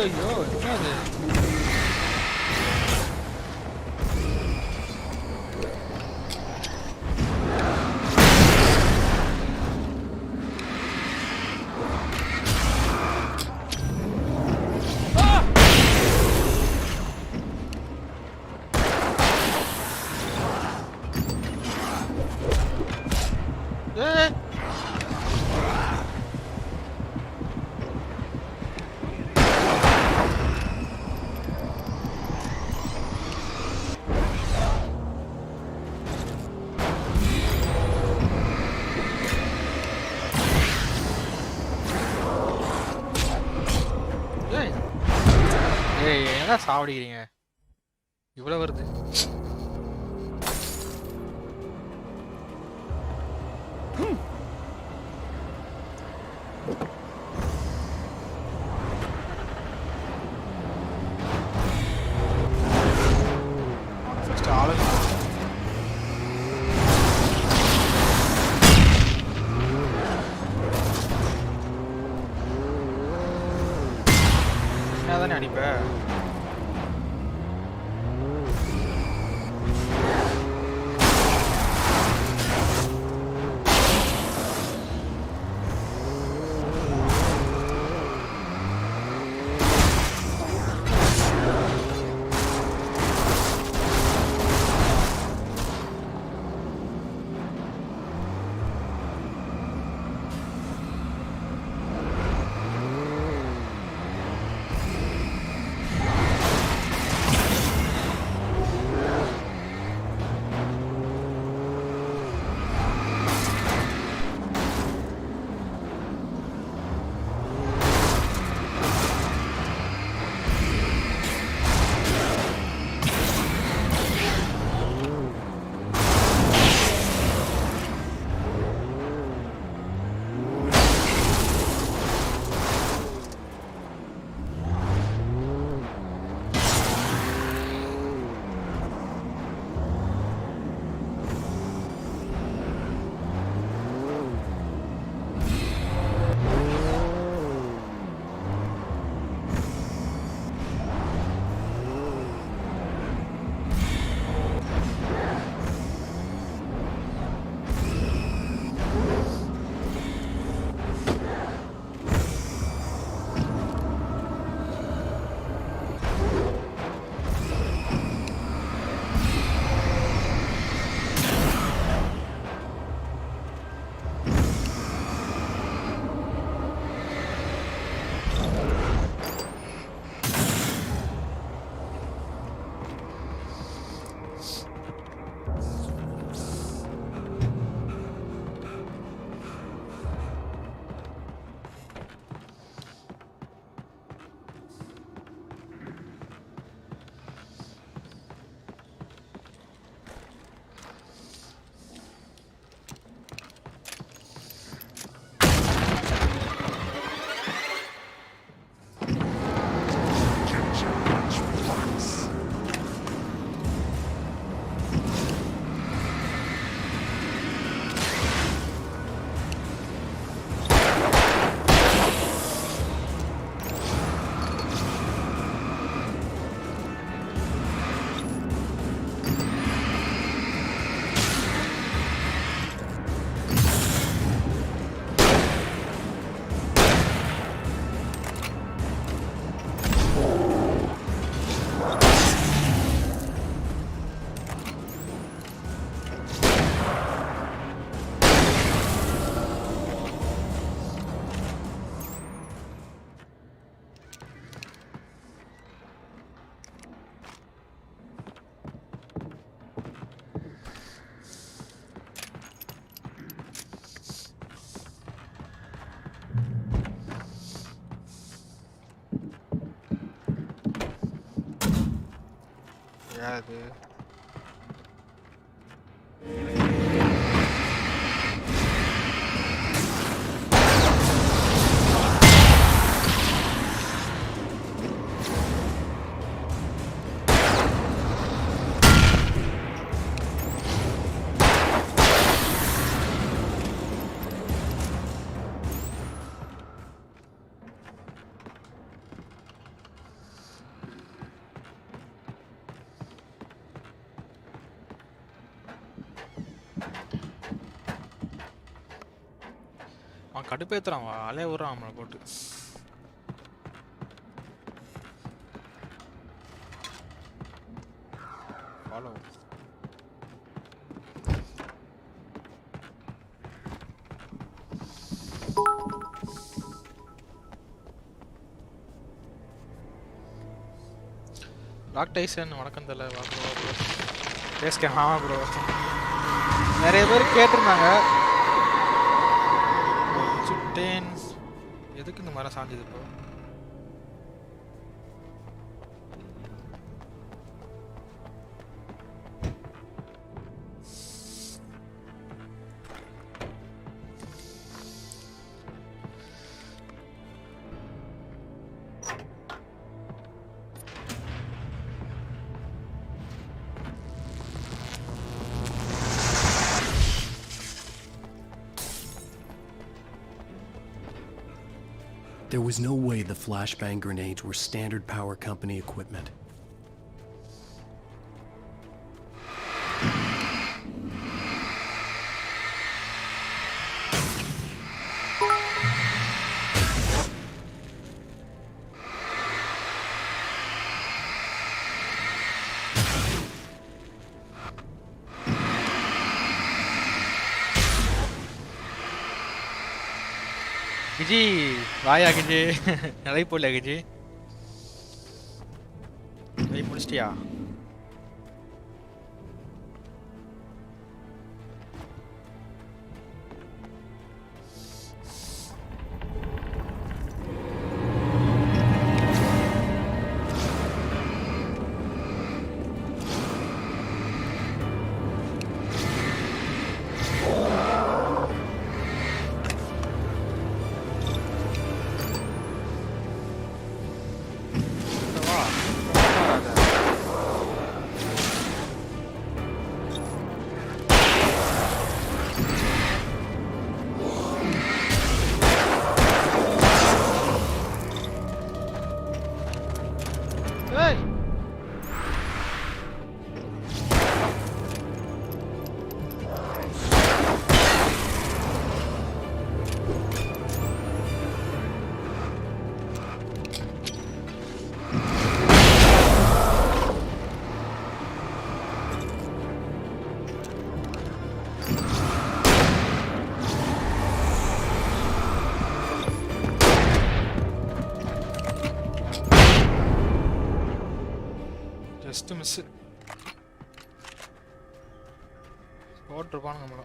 ஐயோ என்னது? என்ன சாவடிக்கிறீங்க? இவ்வளவு வருது. என்னதானே அடிப்ப? அது கடுப்பேத்துறான் அலைய விடுறான் நம்மளை போட்டு. ஃபாலோ லாக் டைசன் வணக்கம் தல. வா ப்ரோ பேஸ்கே. ஆமாம் ப்ரோ, நிறைய பேர் கேட்டிருந்தாங்க. சுட்டேன் எதுக்கு இந்த மரம் சாஞ்சது bro? There was no way the flashbang grenades were Standard Power Company equipment. கிஜி வாயா கிஜி. லைவ் போடல கிஜி. லைவ் முடிச்சிட்டியா? ஜஸ்ட் மிஸ் போட்டிருப்பானுங்க நம்மள.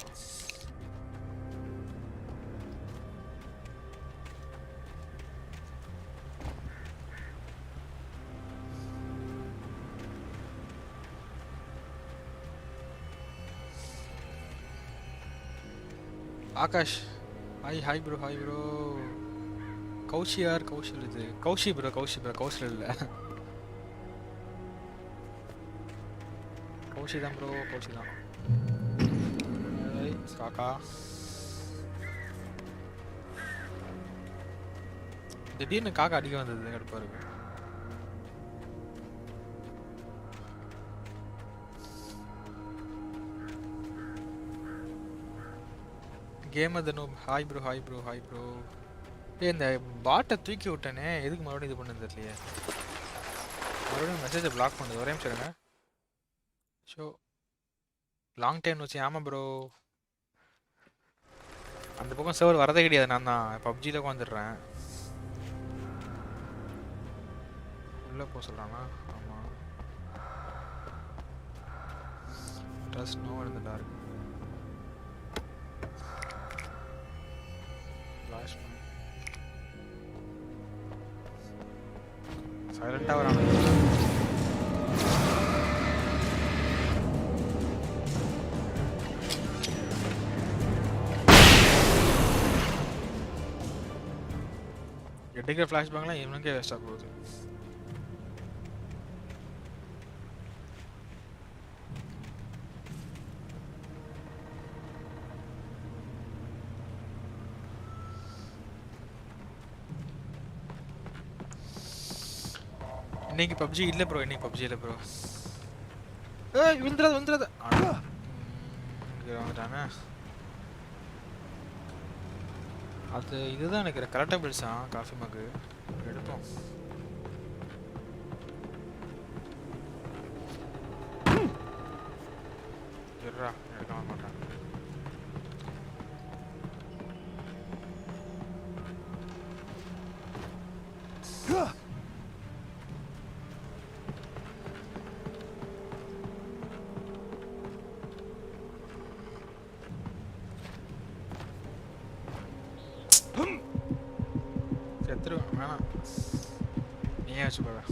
Akash hi hi bro. Hi bro. கௌஷியார் கௌஷல் இது கௌஷி ப்ரோ. கௌஷல் இல்லை கௌஷி தான் ப்ரோ. கௌஷி தான். காக்கா திடீர்னு காக்கா அடிக்க வந்தது கடுப்பா இருக்கு. கேம் அது hi bro. Hi bro. Hi bro. இந்த பாட்டை தூக்கி விட்டேனே, எதுக்கு மறுபடியும் இது பண்ணது தெரியலையே. மறுபடியும் மெசேஜை பிளாக் பண்ணுது. ஒரே நிமிஷம் இருங்க. ஷோ லாங் டைம் வச்சு. ஆமாம் ப்ரோ, அந்த பக்கம் சர்வர் வரதே கிடையாது. நான் தான் பப்ஜியில் உட்காந்துடுறேன். உள்ளே போக சொல்கிறானா? ஆமாம். ட்ரஸ்ட் நோ இன் தி டார்க். ஃப்ளாஷ் சைலண்டாக வராங்க. எடுக்கிற ஃப்ளாஷ்பேக்லாம் இவனுக்கே வேஸ்ட்டாக போகுது. இன்னைக்கு பப்ஜி இல்லை ப்ரோ. இன்னைக்கு பப்ஜி இல்லை ப்ரோ. ஏய் விழுந்துடாத. வந்துட்டானே. அது இதுதான் நினைக்கிறேன் கலெக்டபிள்ஸா காஃபி மக்கு எடுப்போம். இருடா எடுக்க மாட்டேன். செத்துருவேன் வேணாம் நீயே வச்சுக்கோடா.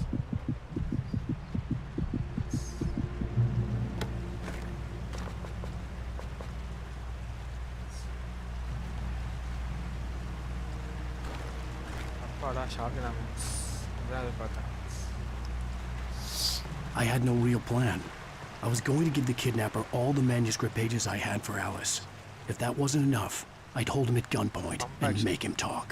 அப்பாடா ஷாக்கு தான் இதான் அதை பார்த்தேன். I had no real plan. I was going to give the kidnapper all the manuscript pages I had for Alice. If that wasn't enough, I'd hold him at gunpoint and make him talk.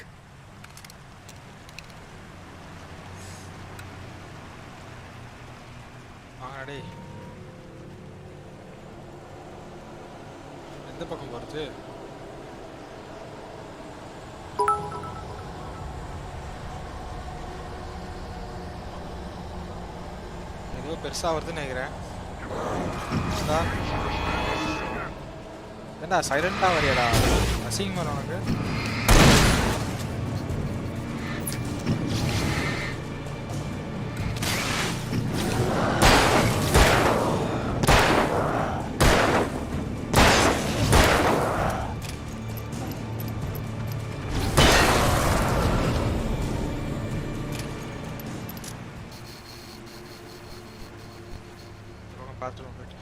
ஆடே எந்த பக்கம் போகிறது? ஏதோ பெருசா வருதுன்னு நினைக்கிறேன். ஏண்டா சைலண்டா வரையடா அசிங்கமா உனக்கு. பார்த்துருவோம் போயிட்டு.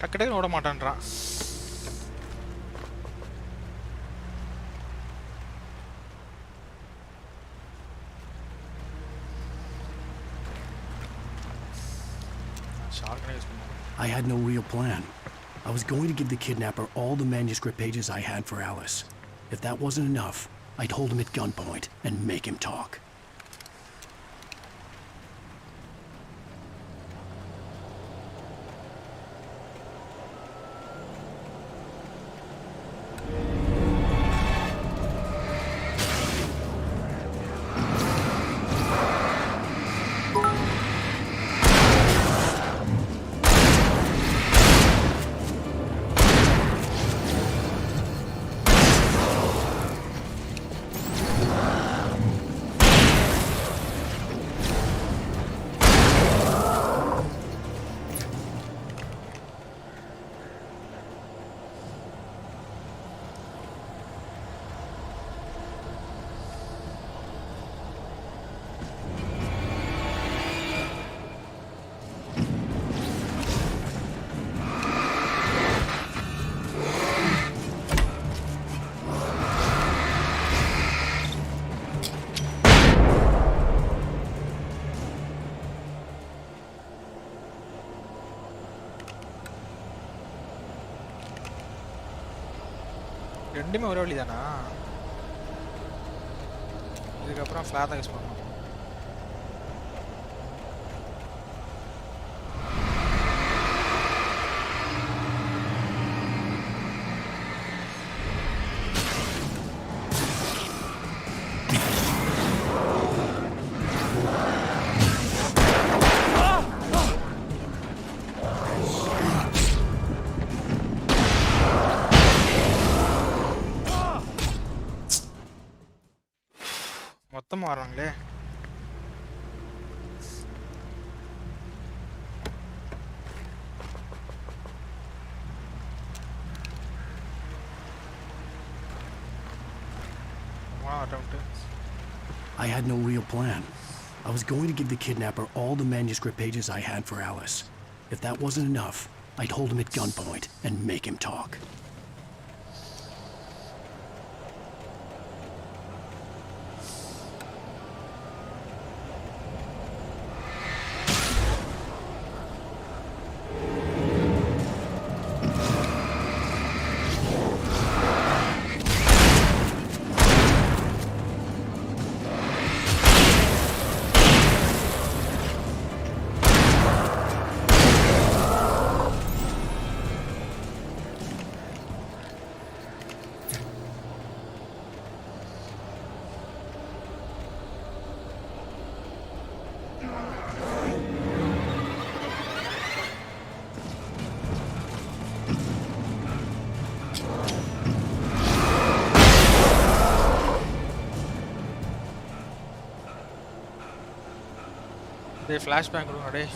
டக்கு டக்குன்னு ஓட மாட்டான்றான். I had no real plan. I was going to give the kidnapper all the manuscript pages I had for Alice. If that wasn't enough, I'd hold him at gunpoint and make him talk. ரெண்டுமே ஒரே வழி தானா? இதுக்கப்புறம் flat தான் use பண்ணணும். மொத்தமா வராங்களே. I had no real plan. I was going to give the kidnapper all the manuscript pages I had for Alice. If that wasn't enough, I'd hold him at gunpoint and make him talk. டேய் flash bank கொடுங்க டேய்.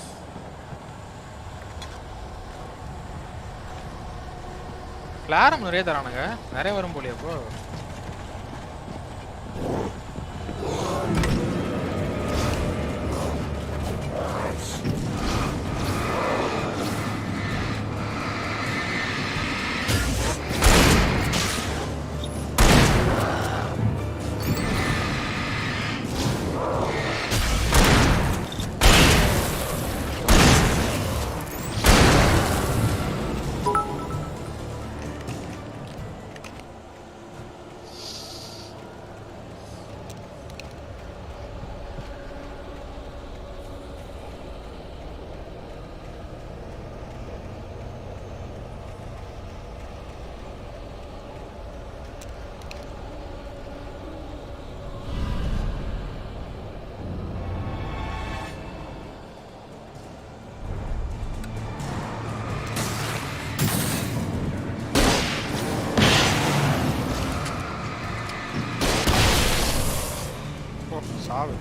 கிளாரம் நிறைய தரானுங்க. நிறைய வரும் போலியே அப்போ. சாவு.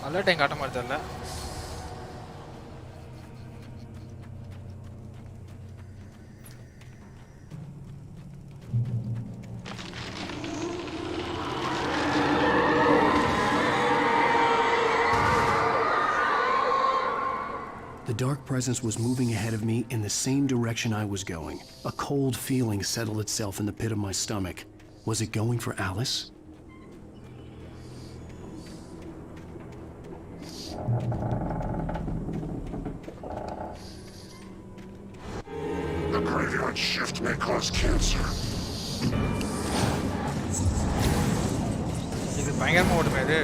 Alert எங்க காட்ட மாதிரி தெரியல. The dark presence was moving ahead of me in the same direction I was going. A cold feeling settled itself in the pit of my stomach. Was it going for Alice? The graveyard shift may cause cancer. இது பயங்கரமா ஓடுமே இது.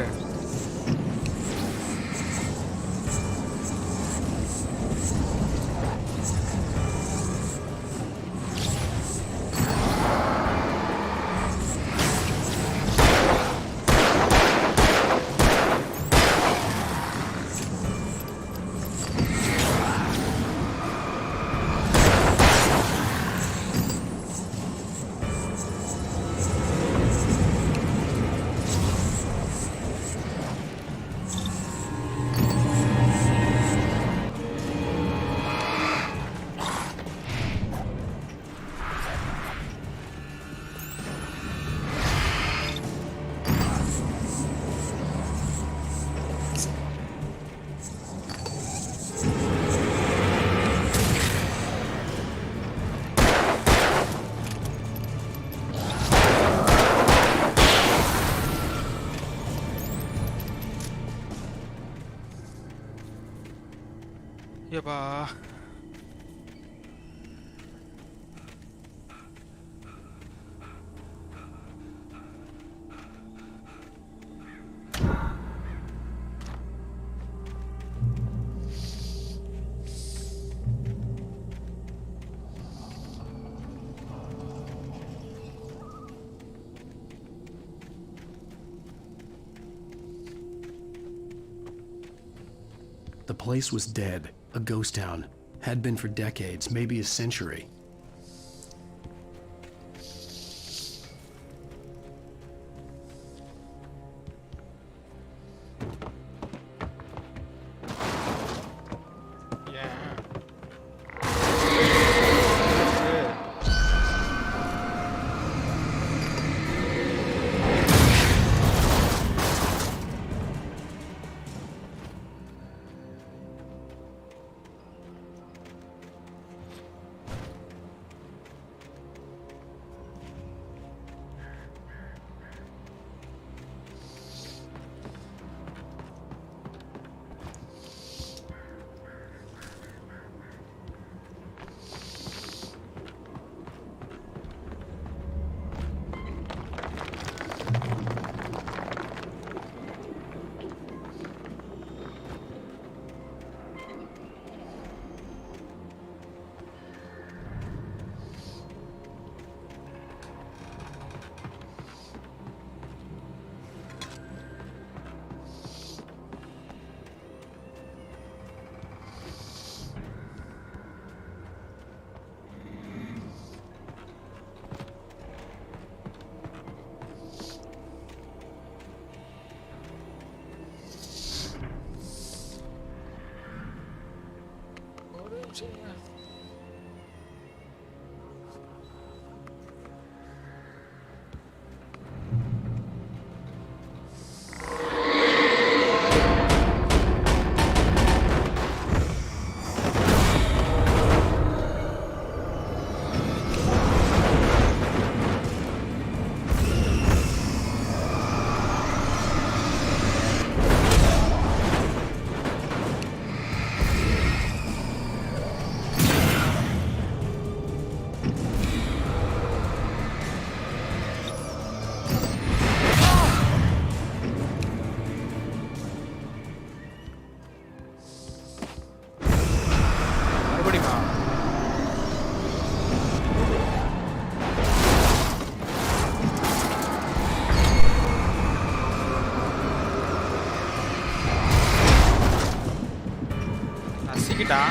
ஏப்பா The place was dead, a ghost town, Had been for decades, maybe a century. நசிக்கிட்டா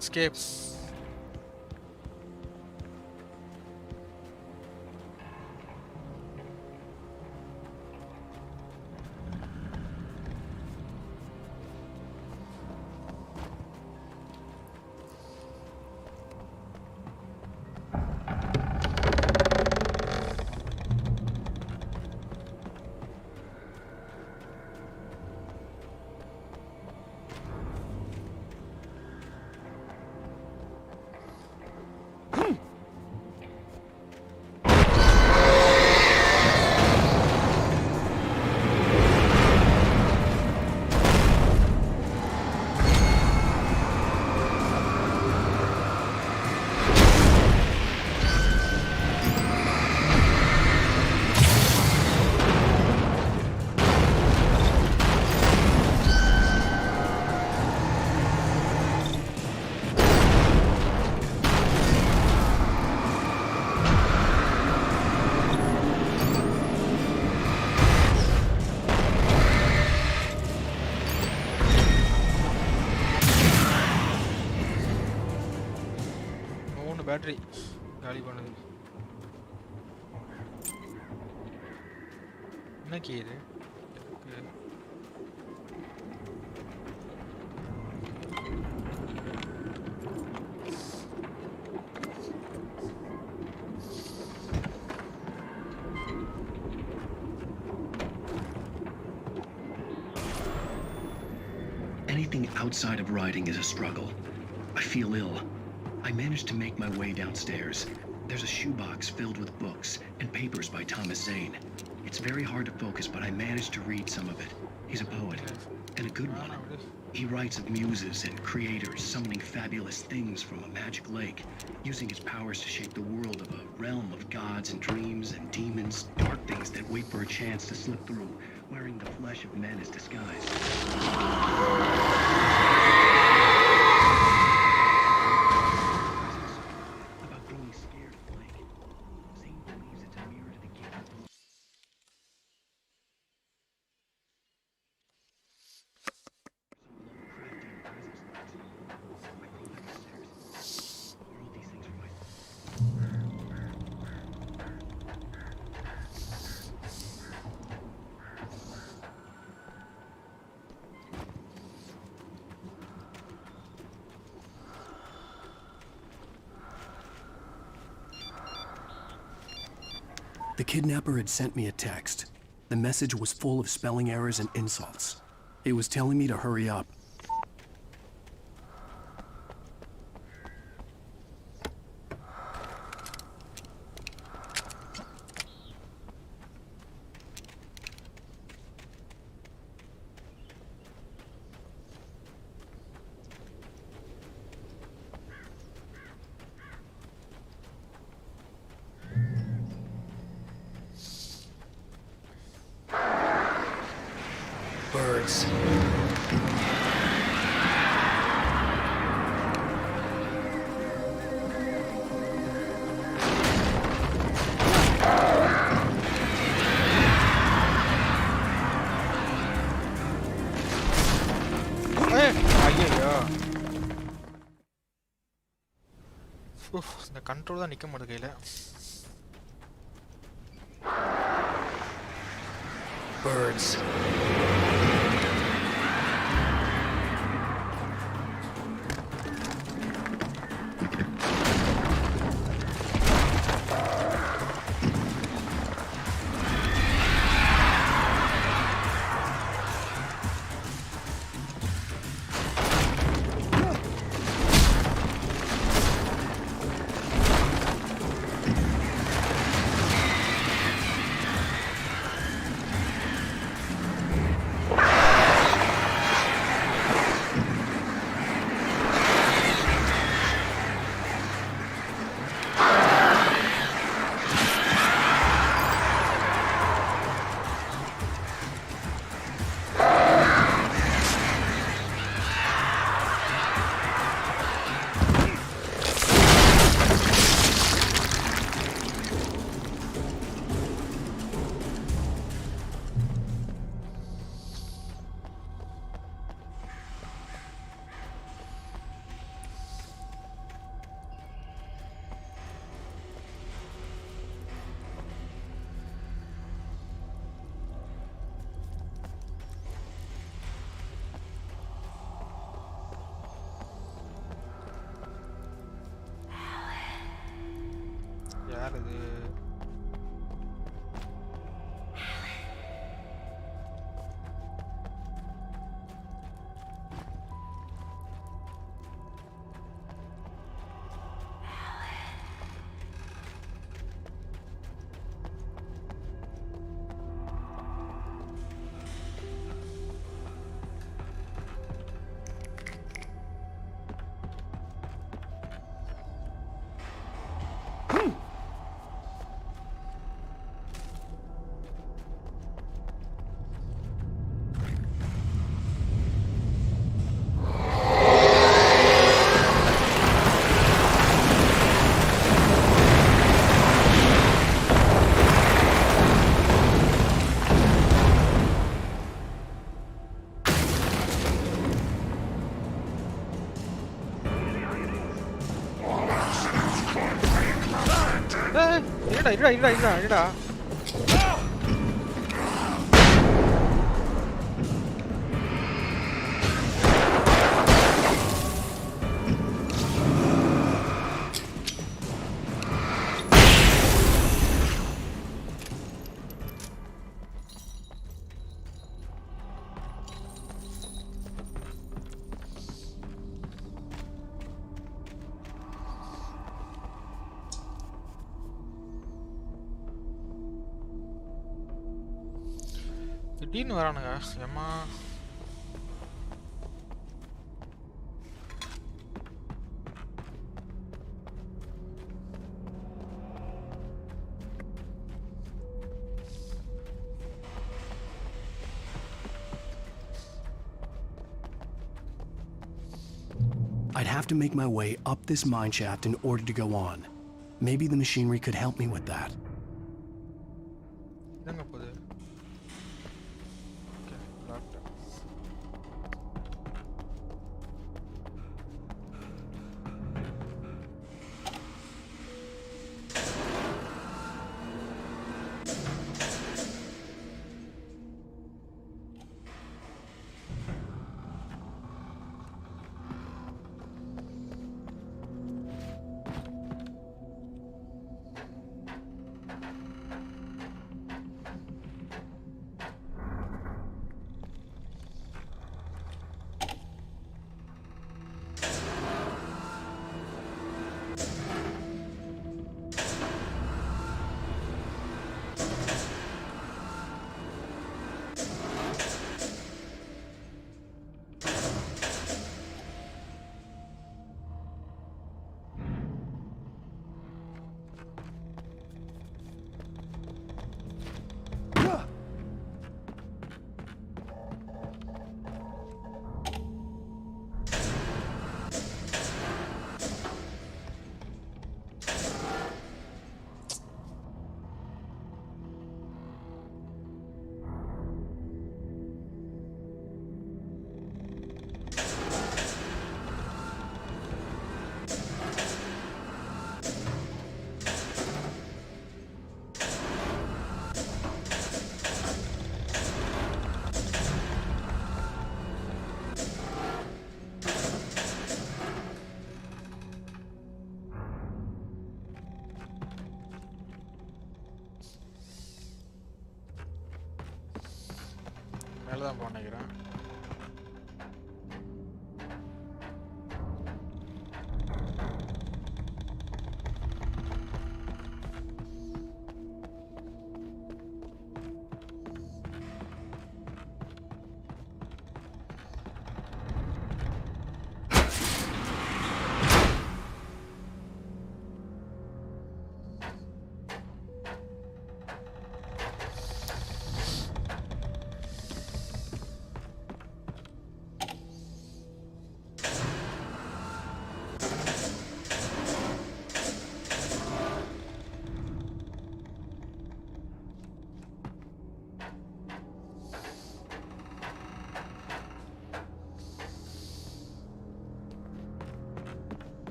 Escape. Battery காலி பண்ணுது. என்ன key இது? Anything outside of riding is a struggle. I feel ill. I managed to make my way downstairs. There's a shoebox filled with books and papers by Thomas Zane. It's very hard to focus, but I managed to read some of it. He's a poet. and a good one. He writes of muses and creators summoning fabulous things from a magic lake, using his powers to shape the world of a realm of gods and dreams and demons, dark things that wait for a chance to slip through, wearing the flesh of men as disguise. About growing scared of the lake. Zane believes it's a mirror to the gift. The kidnapper had sent me a text. The message was full of spelling errors and insults. It was telling me to hurry up. Birds. ஐயோ இந்த control தான் நிக்க மாட்டேங்குது கையில. Birds. யார் இது? இருடா. திடீர்னு வரானுங்க ஏமா I'd have to make my way up this mine shaft in order to go on. Maybe the machinery could help me with that. எங்க போகுது? Okay, locked. மேல தான் போக நினைக்கிறேன்.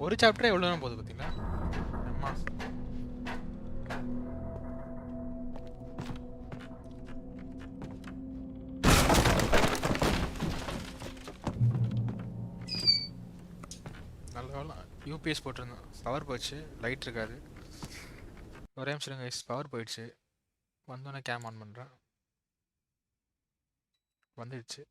ஒரு சாப்டர் எவ்வளவு நேரம் போகுது பாத்தீங்களா? அம்மா நல்ல யூபிஎஸ் போட்டிருந்தோம். பவர் போயிடுச்சு, லைட் இருக்காது. ஒரே நிமிஷம் கைஸ், பவர் போயிடுச்சு. வந்தோடனே கேம் ஆன் பண்ணுறேன். வந்துடுச்சு.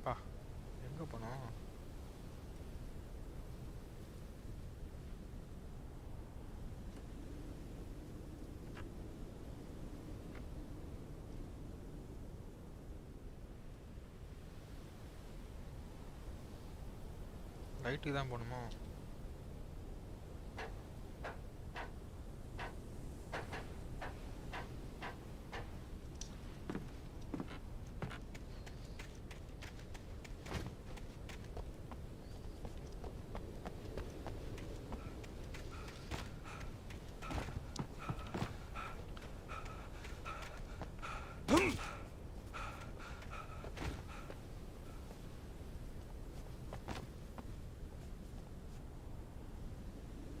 பா எங்கே போனோம்? ரைட்டுக்கு தான் போகணுமோ?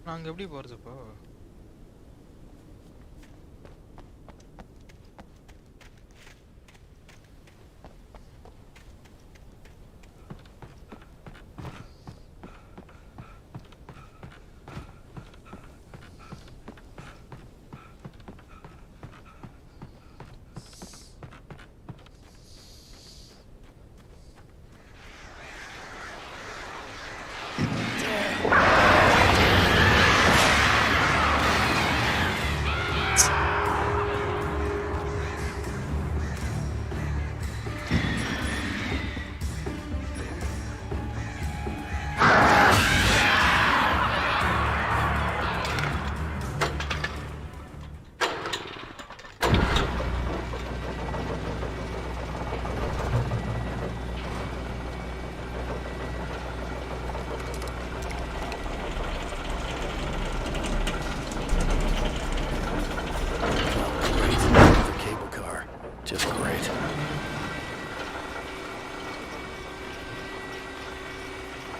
நாங்கள் எப்படி போகிறது இப்போ? Just great.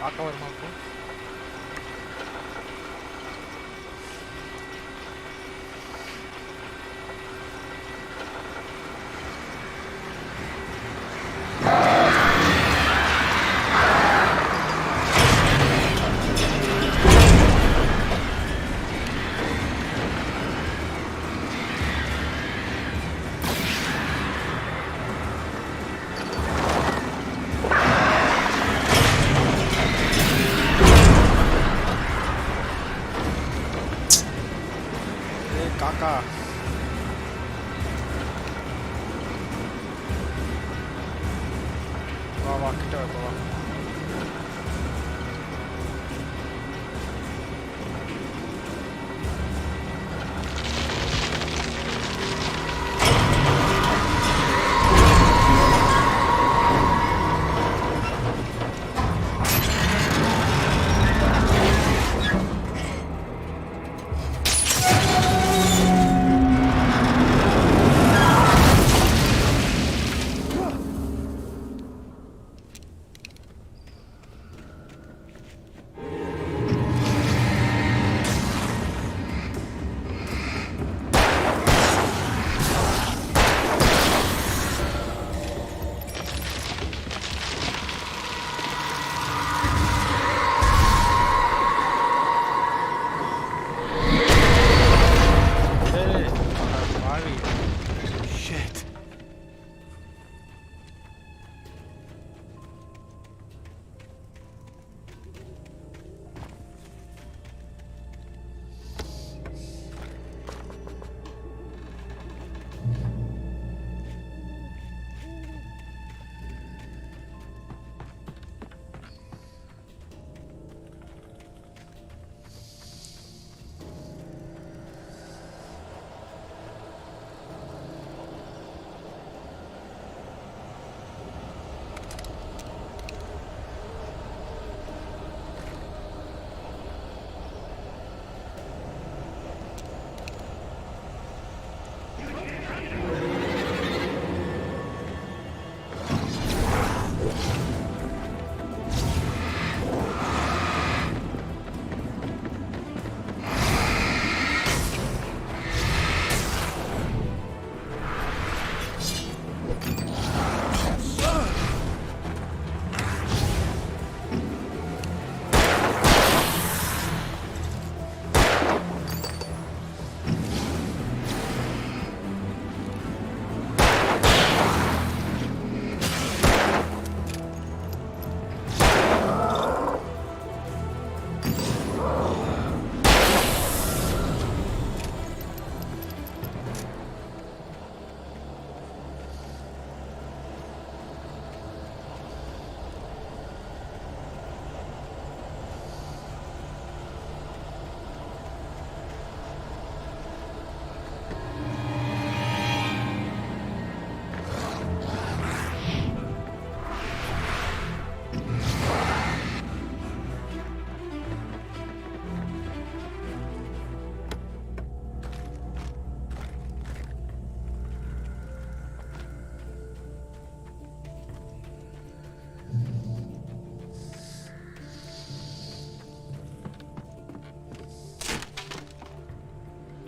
பார்க்க வருமா இப்போ? காக்கா வா வா கிட்ட வா வா.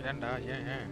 ஏன்டா ஏன் ஏன்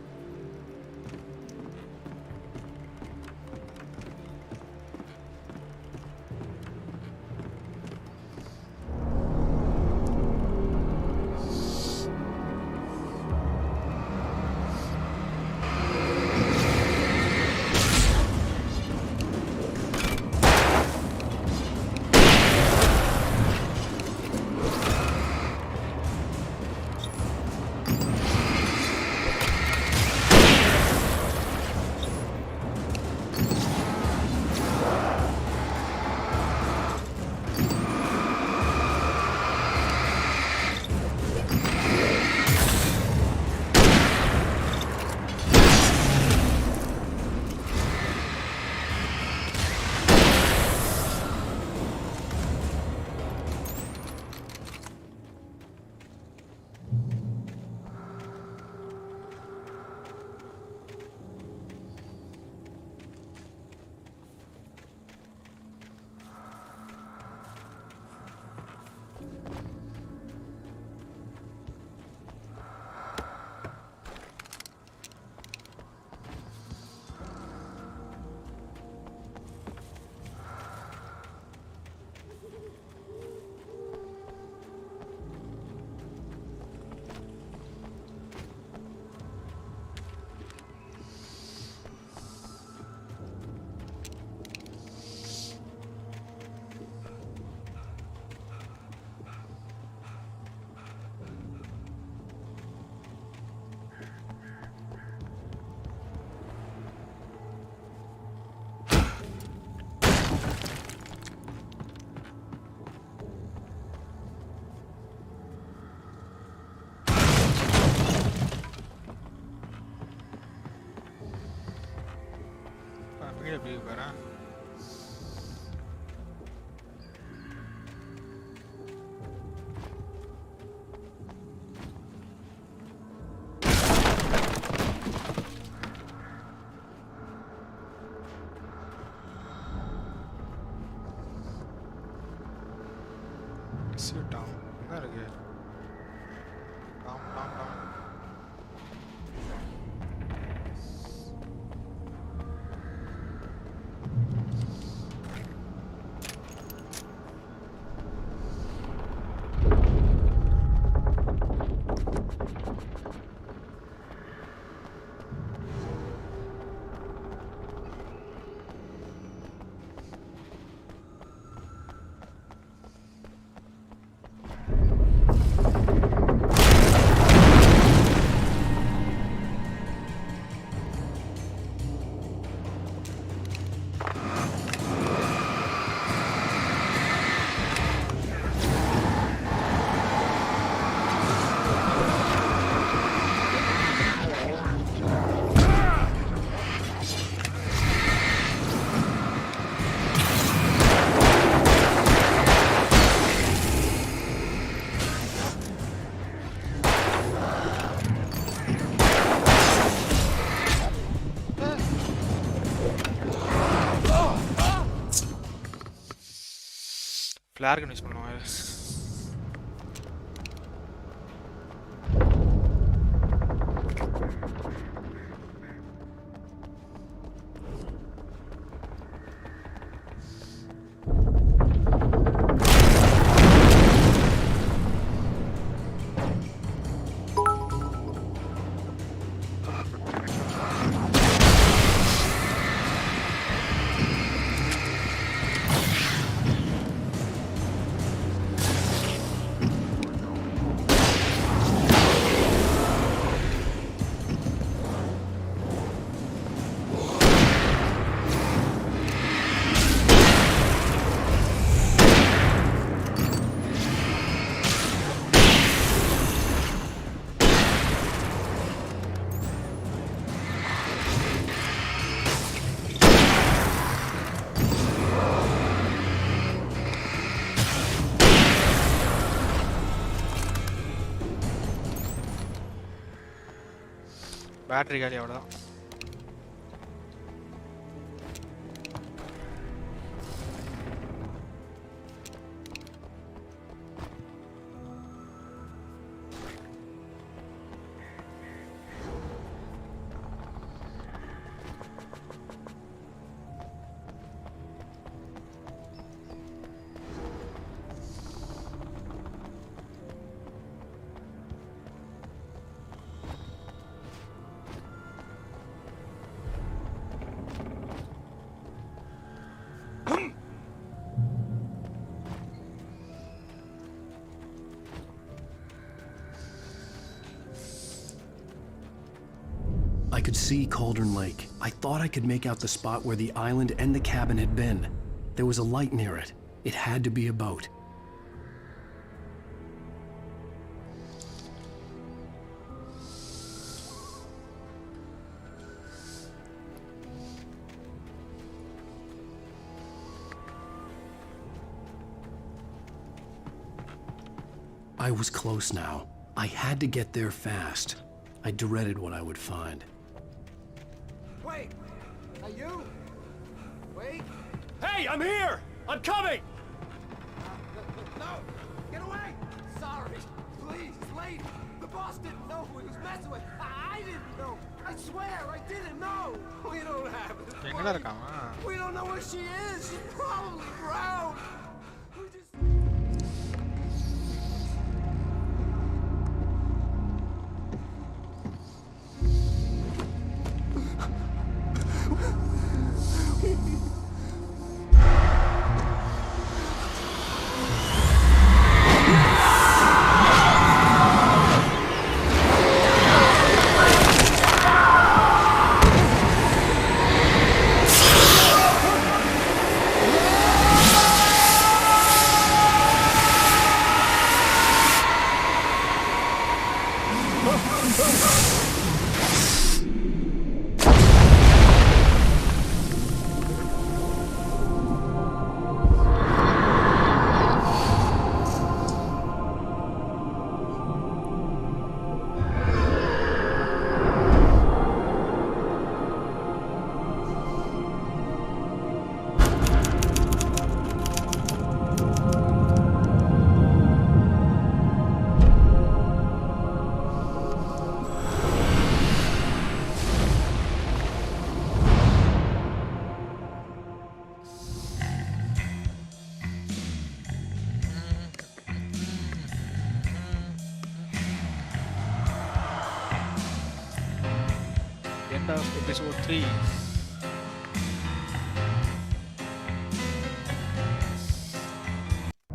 வீட போய் பாரு. Down. என்ன இருக்கு? Down. ஃப்ளேர் கன் யூஸ் பண்ணுவாங்க. பேட்டரி காலி அவ்வளோதான். I could see Cauldron Lake. I thought I could make out the spot where the island and the cabin had been. There was a light near it. It had to be a boat. I was close now. I had to get there fast. I dreaded what I would find. Wait! Are you? Wait! Hey, I'm here! I'm coming! No! Get away! Sorry! Please, it's late! The boss didn't know who he was messing with! I didn't know! I swear, I didn't know! We don't have it. We don't know where she is! She's probably drowned! We just... of episode 3.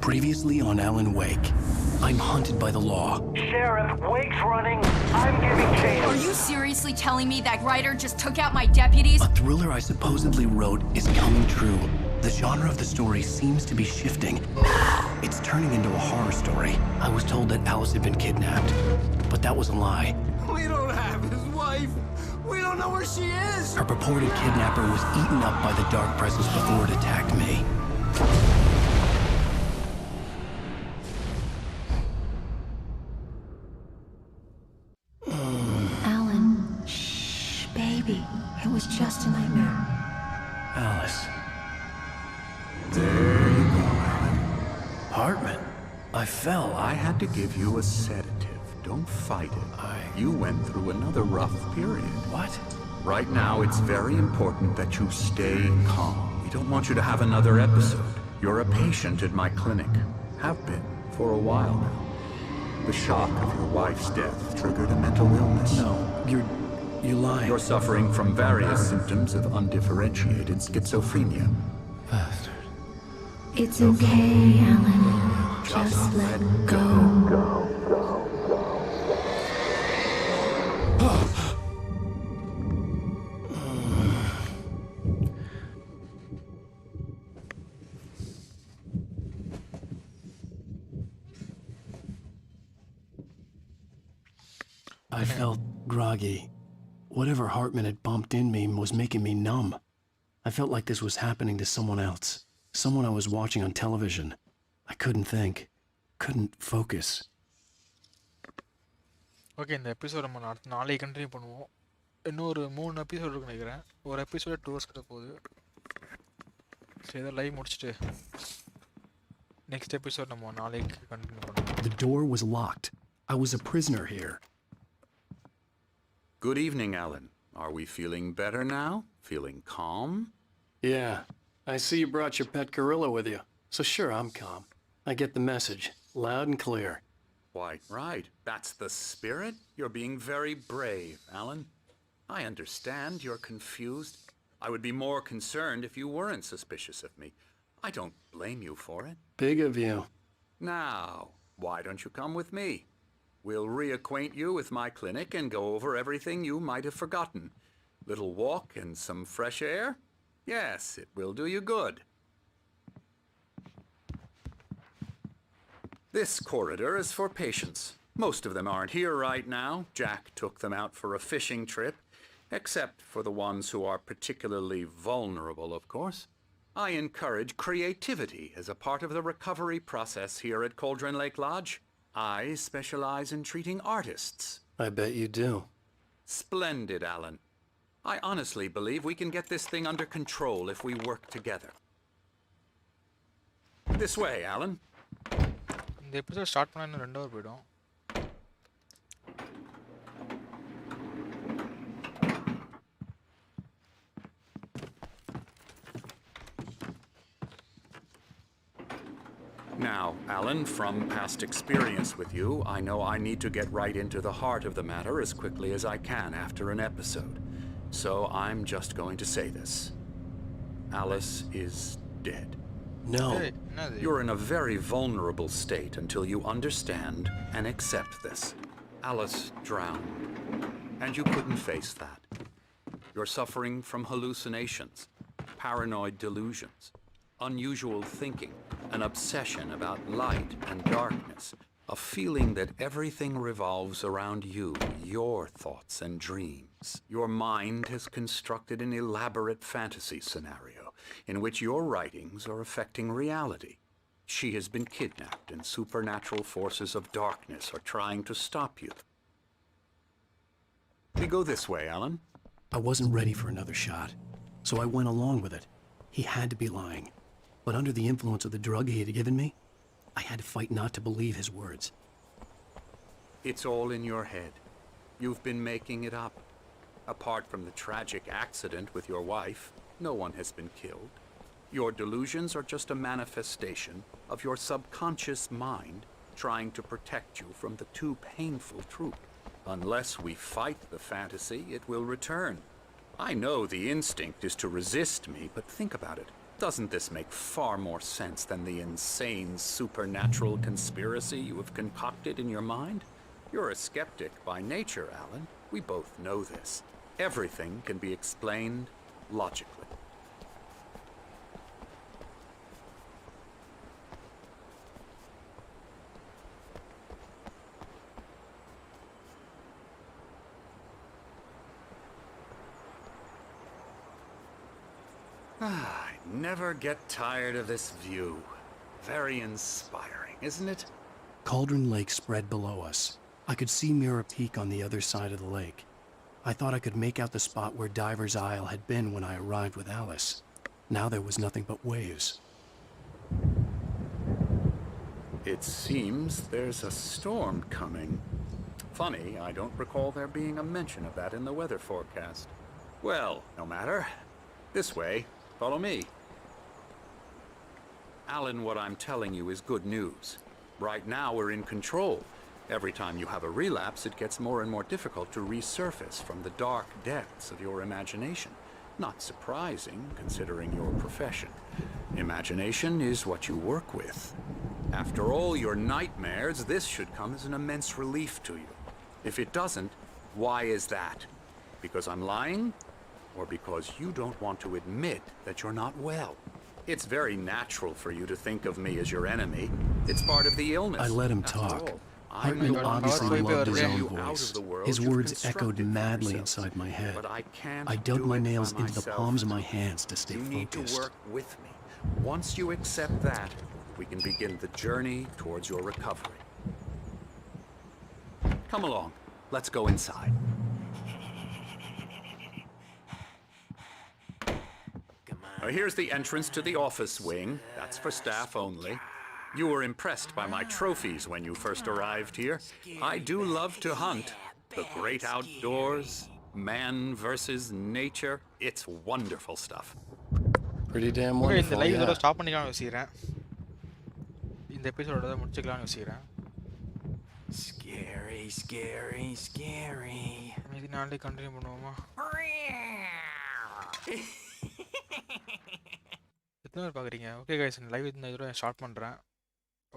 Previously on Alan Wake, I'm hunted by the law. Sheriff, Wake's running. I'm giving chase. Are you seriously telling me that writer just took out my deputies? A thriller I supposedly wrote is coming true. The genre of the story seems to be shifting. It's turning into a horror story. I was told that Alice had been kidnapped, but that was a lie. We don't have his wife. We don't know where she is. Her purported kidnapper was eaten up by the dark presence before it attacked me. Alan, shh, baby. It was just a nightmare. Alice. There you go, Alan. Hartman, I fell. I had to give you a sedative. Don't fight it. You went through another rough period. What? Right now, it's very important that you stay calm. We don't want you to have another episode. You're a patient at my clinic. Have been for a while now. The shock of your wife's death triggered a mental illness. No, you're lying. You're suffering from various symptoms of undifferentiated schizophrenia. Bastard. It's okay, Alan. Just let go. I felt groggy. Whatever Hartman had pumped in me was making me numb. I felt like this was happening to someone else. Someone I was watching on television. I couldn't think. Couldn't focus. Okay, இந்த episode நம்ம நாளைக்கு continue பண்ணுவோம். இன்னொரு 3 episode இருக்குன்னு நினைக்கிறேன். ஒரு எபிசோட 2 hours கிட்ட போகுது. சரி, இதை லைவ் முடிச்சுட்டு நெக்ஸ்ட் எபிசோட் நம்ம நாளைக்கு கண்டினியூ பண்ணுவோம். The door was locked. I was a prisoner here. Good evening, Alan. Are we feeling better now? Feeling calm? Yeah. I see you brought your pet gorilla with you. So sure, I'm calm. I get the message. Loud and clear. Why, right. That's the spirit. You're being very brave, Alan. I understand you're confused. I would be more concerned if you weren't suspicious of me. I don't blame you for it. Big of you. Now, why don't you come with me? We'll reacquaint you with my clinic and go over everything you might have forgotten. Little walk and some fresh air? Yes, it will do you good. This corridor is for patients. Most of them aren't here right now. Jack took them out for a fishing trip, except for the ones who are particularly vulnerable, of course. I encourage creativity as a part of the recovery process here at Cauldron Lake Lodge. I specialize in treating artists. I bet you do. Splendid, Alan. I honestly believe we can get this thing under control if we work together. This way, Alan. இந்த episode start பண்ணா இன்னும் 2 hour போயிடும். Now, Alan, from past experience with you, I know I need to get right into the heart of the matter as quickly as I can after an episode. So I'm just going to say this. Alice is dead. No. You're in a very vulnerable state until you understand and accept this. Alice drowned, and you couldn't face that. You're suffering from hallucinations, paranoid delusions, unusual thinking, an obsession about light and darkness, a feeling that everything revolves around you, your thoughts and dreams. Your mind has constructed an elaborate fantasy scenario in which your writings are affecting reality. She has been kidnapped and supernatural forces of darkness are trying to stop you. We go this way, Alan. I wasn't ready for another shot, so I went along with it. He had to be lying. But under the influence of the drug he had given me, I had to fight not to believe his words. It's all in your head. You've been making it up. Apart from the tragic accident with your wife, no one has been killed. Your delusions are just a manifestation of your subconscious mind trying to protect you from the too painful truth. Unless we fight the fantasy, it will return. I know the instinct is to resist me, but think about it. Doesn't this make far more sense than the insane supernatural conspiracy you have concocted in your mind? You're a skeptic by nature, Alan. We both know this. Everything can be explained logically. I never get tired of this view. Very inspiring, isn't it? Cauldron Lake spread below us. I could see Mirror Peak on the other side of the lake. I thought I could make out the spot where Diver's Isle had been when I arrived with Alice. Now there was nothing but waves. It seems there's a storm coming. Funny, I don't recall there being a mention of that in the weather forecast. Well, no matter. This way. Follow me. Alan, what I'm telling you is good news. Right now we're in control. Every time you have a relapse, it gets more and more difficult to resurface from the dark depths of your imagination. Not surprising, considering your profession. Imagination is what you work with. After all your nightmares, this should come as an immense relief to you. If it doesn't, why is that? Because I'm lying? Or because you don't want to admit that you're not well? It's very natural for you to think of me as your enemy. It's part of the illness. I let him talk. Hartnell obviously loved his own voice. His words echoed madly inside my head. I dug my nails into the palms of my hands to stay focused. You need to work with me. Once you accept that, we can begin the journey towards your recovery. Come along. Let's go inside. Here's the entrance to the office wing. That's for staff only. You were impressed by my trophies when you first arrived here. I do love to hunt. The great outdoors, man versus nature. It's wonderful stuff. Pretty damn இந்த wonderful, live இதோட yeah. Stop பண்ணிக்கலாம்னு யோசிக்கிறேன். இந்த எபிசோட முடிச்சுக்கலாம்னு யோசிக்கிறேன். Scary, scary, scary. மீதி நாளைக்கு continue பண்ணுவோமா? எத்தனை பேர் பார்க்குறீங்க? ஓகே கைஸ், இந்த லைவ் இந்த இதோட ஸ்டார்ட் பண்ணுறேன்.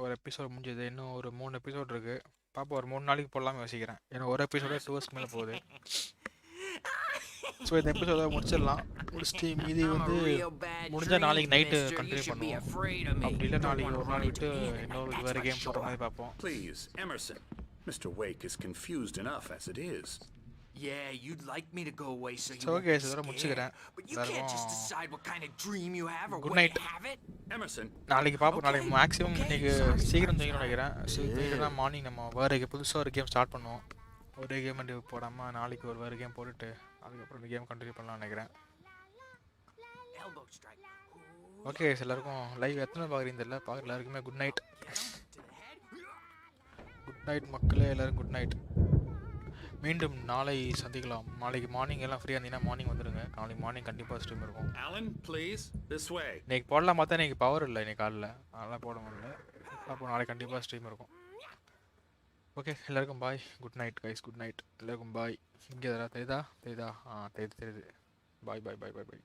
ஒரு எபிசோட் முடிஞ்சது, இன்னும் ஒரு 3 எபிசோட் இருக்குது. பாப்பா ஒரு 3 நாளைக்கு போடலாம்னு யோசிக்கிறேன். ஏன்னா ஒரு எபிசோட 2 ஹவர்ஸ்க்கு மேலே போகுது. ஸோ இந்த எபிசோட முடிச்சிடலாம். முடிச்சுட்டு மீதி வந்து முடிஞ்சால் நாளைக்கு நைட்டு கண்டினியூ பண்ணுவோம். அப்படி இல்லை நாளைக்கு ஒரு நாள் விட்டு இன்னொரு வேறு கேம் போடுற மாதிரி பார்ப்போம். Please, Emerson. Mr. Wake is confused enough as it is. Yeah, you'd like me to go away so you So, won't okay, be so இதோட scared. முடிச்சுக்கிறேன். But you can't just decide what kind of dream you have or Good when night. you have it. Emerson. நாளைக்கு பார்ப்போம். நாளைக்கு maximum இன்னைக்கு சீக்கிரம் தூங்கிடும் நினைக்கிறேன். So தூங்கிட்டுனா morning நம்ம வேறு புதுசாக ஒரு கேம் ஸ்டார்ட் பண்ணுவோம். ஒரே கேம் போடாமல் நாளைக்கு ஒரு வேறு கேம் போட்டுட்டு அதுக்கப்புறம் இந்த கேம் கண்டினியூ பண்ணலாம்னு நினைக்கிறேன். ஓகே எல்லாருக்கும் லைவ் எத்தனை பார்க்குறீங்க தெரியல. பார்க்குற எல்லாருக்குமே குட் நைட். குட் நைட் மக்களே, எல்லோரும் குட் நைட். மீண்டும் நாளை சந்திக்கலாம். நாளைக்கு மார்னிங் எல்லாம் ஃப்ரீயாக இருந்தீங்கன்னா மார்னிங் வந்துடுங்க. நாளைக்கு மார்னிங் கண்டிப்பாக ஸ்ட்ரீம் இருக்கும். Alan, please, this way. இன்னைக்கு போடலாம் பார்த்தா இன்னைக்கு பவர் இல்லை. இன்னைக்கு காலைல அதெல்லாம் போட முடியல. அப்போ நாளைக்கு கண்டிப்பாக ஸ்ட்ரீம் இருக்கும். ஓகே எல்லாருக்கும் bye. Good night guys, good night எல்லாருக்கும் பாய். இங்கே தெரியுதா தெரியுதா? தெரியுது. பாய் பாய் பாய் பாய் பாய்.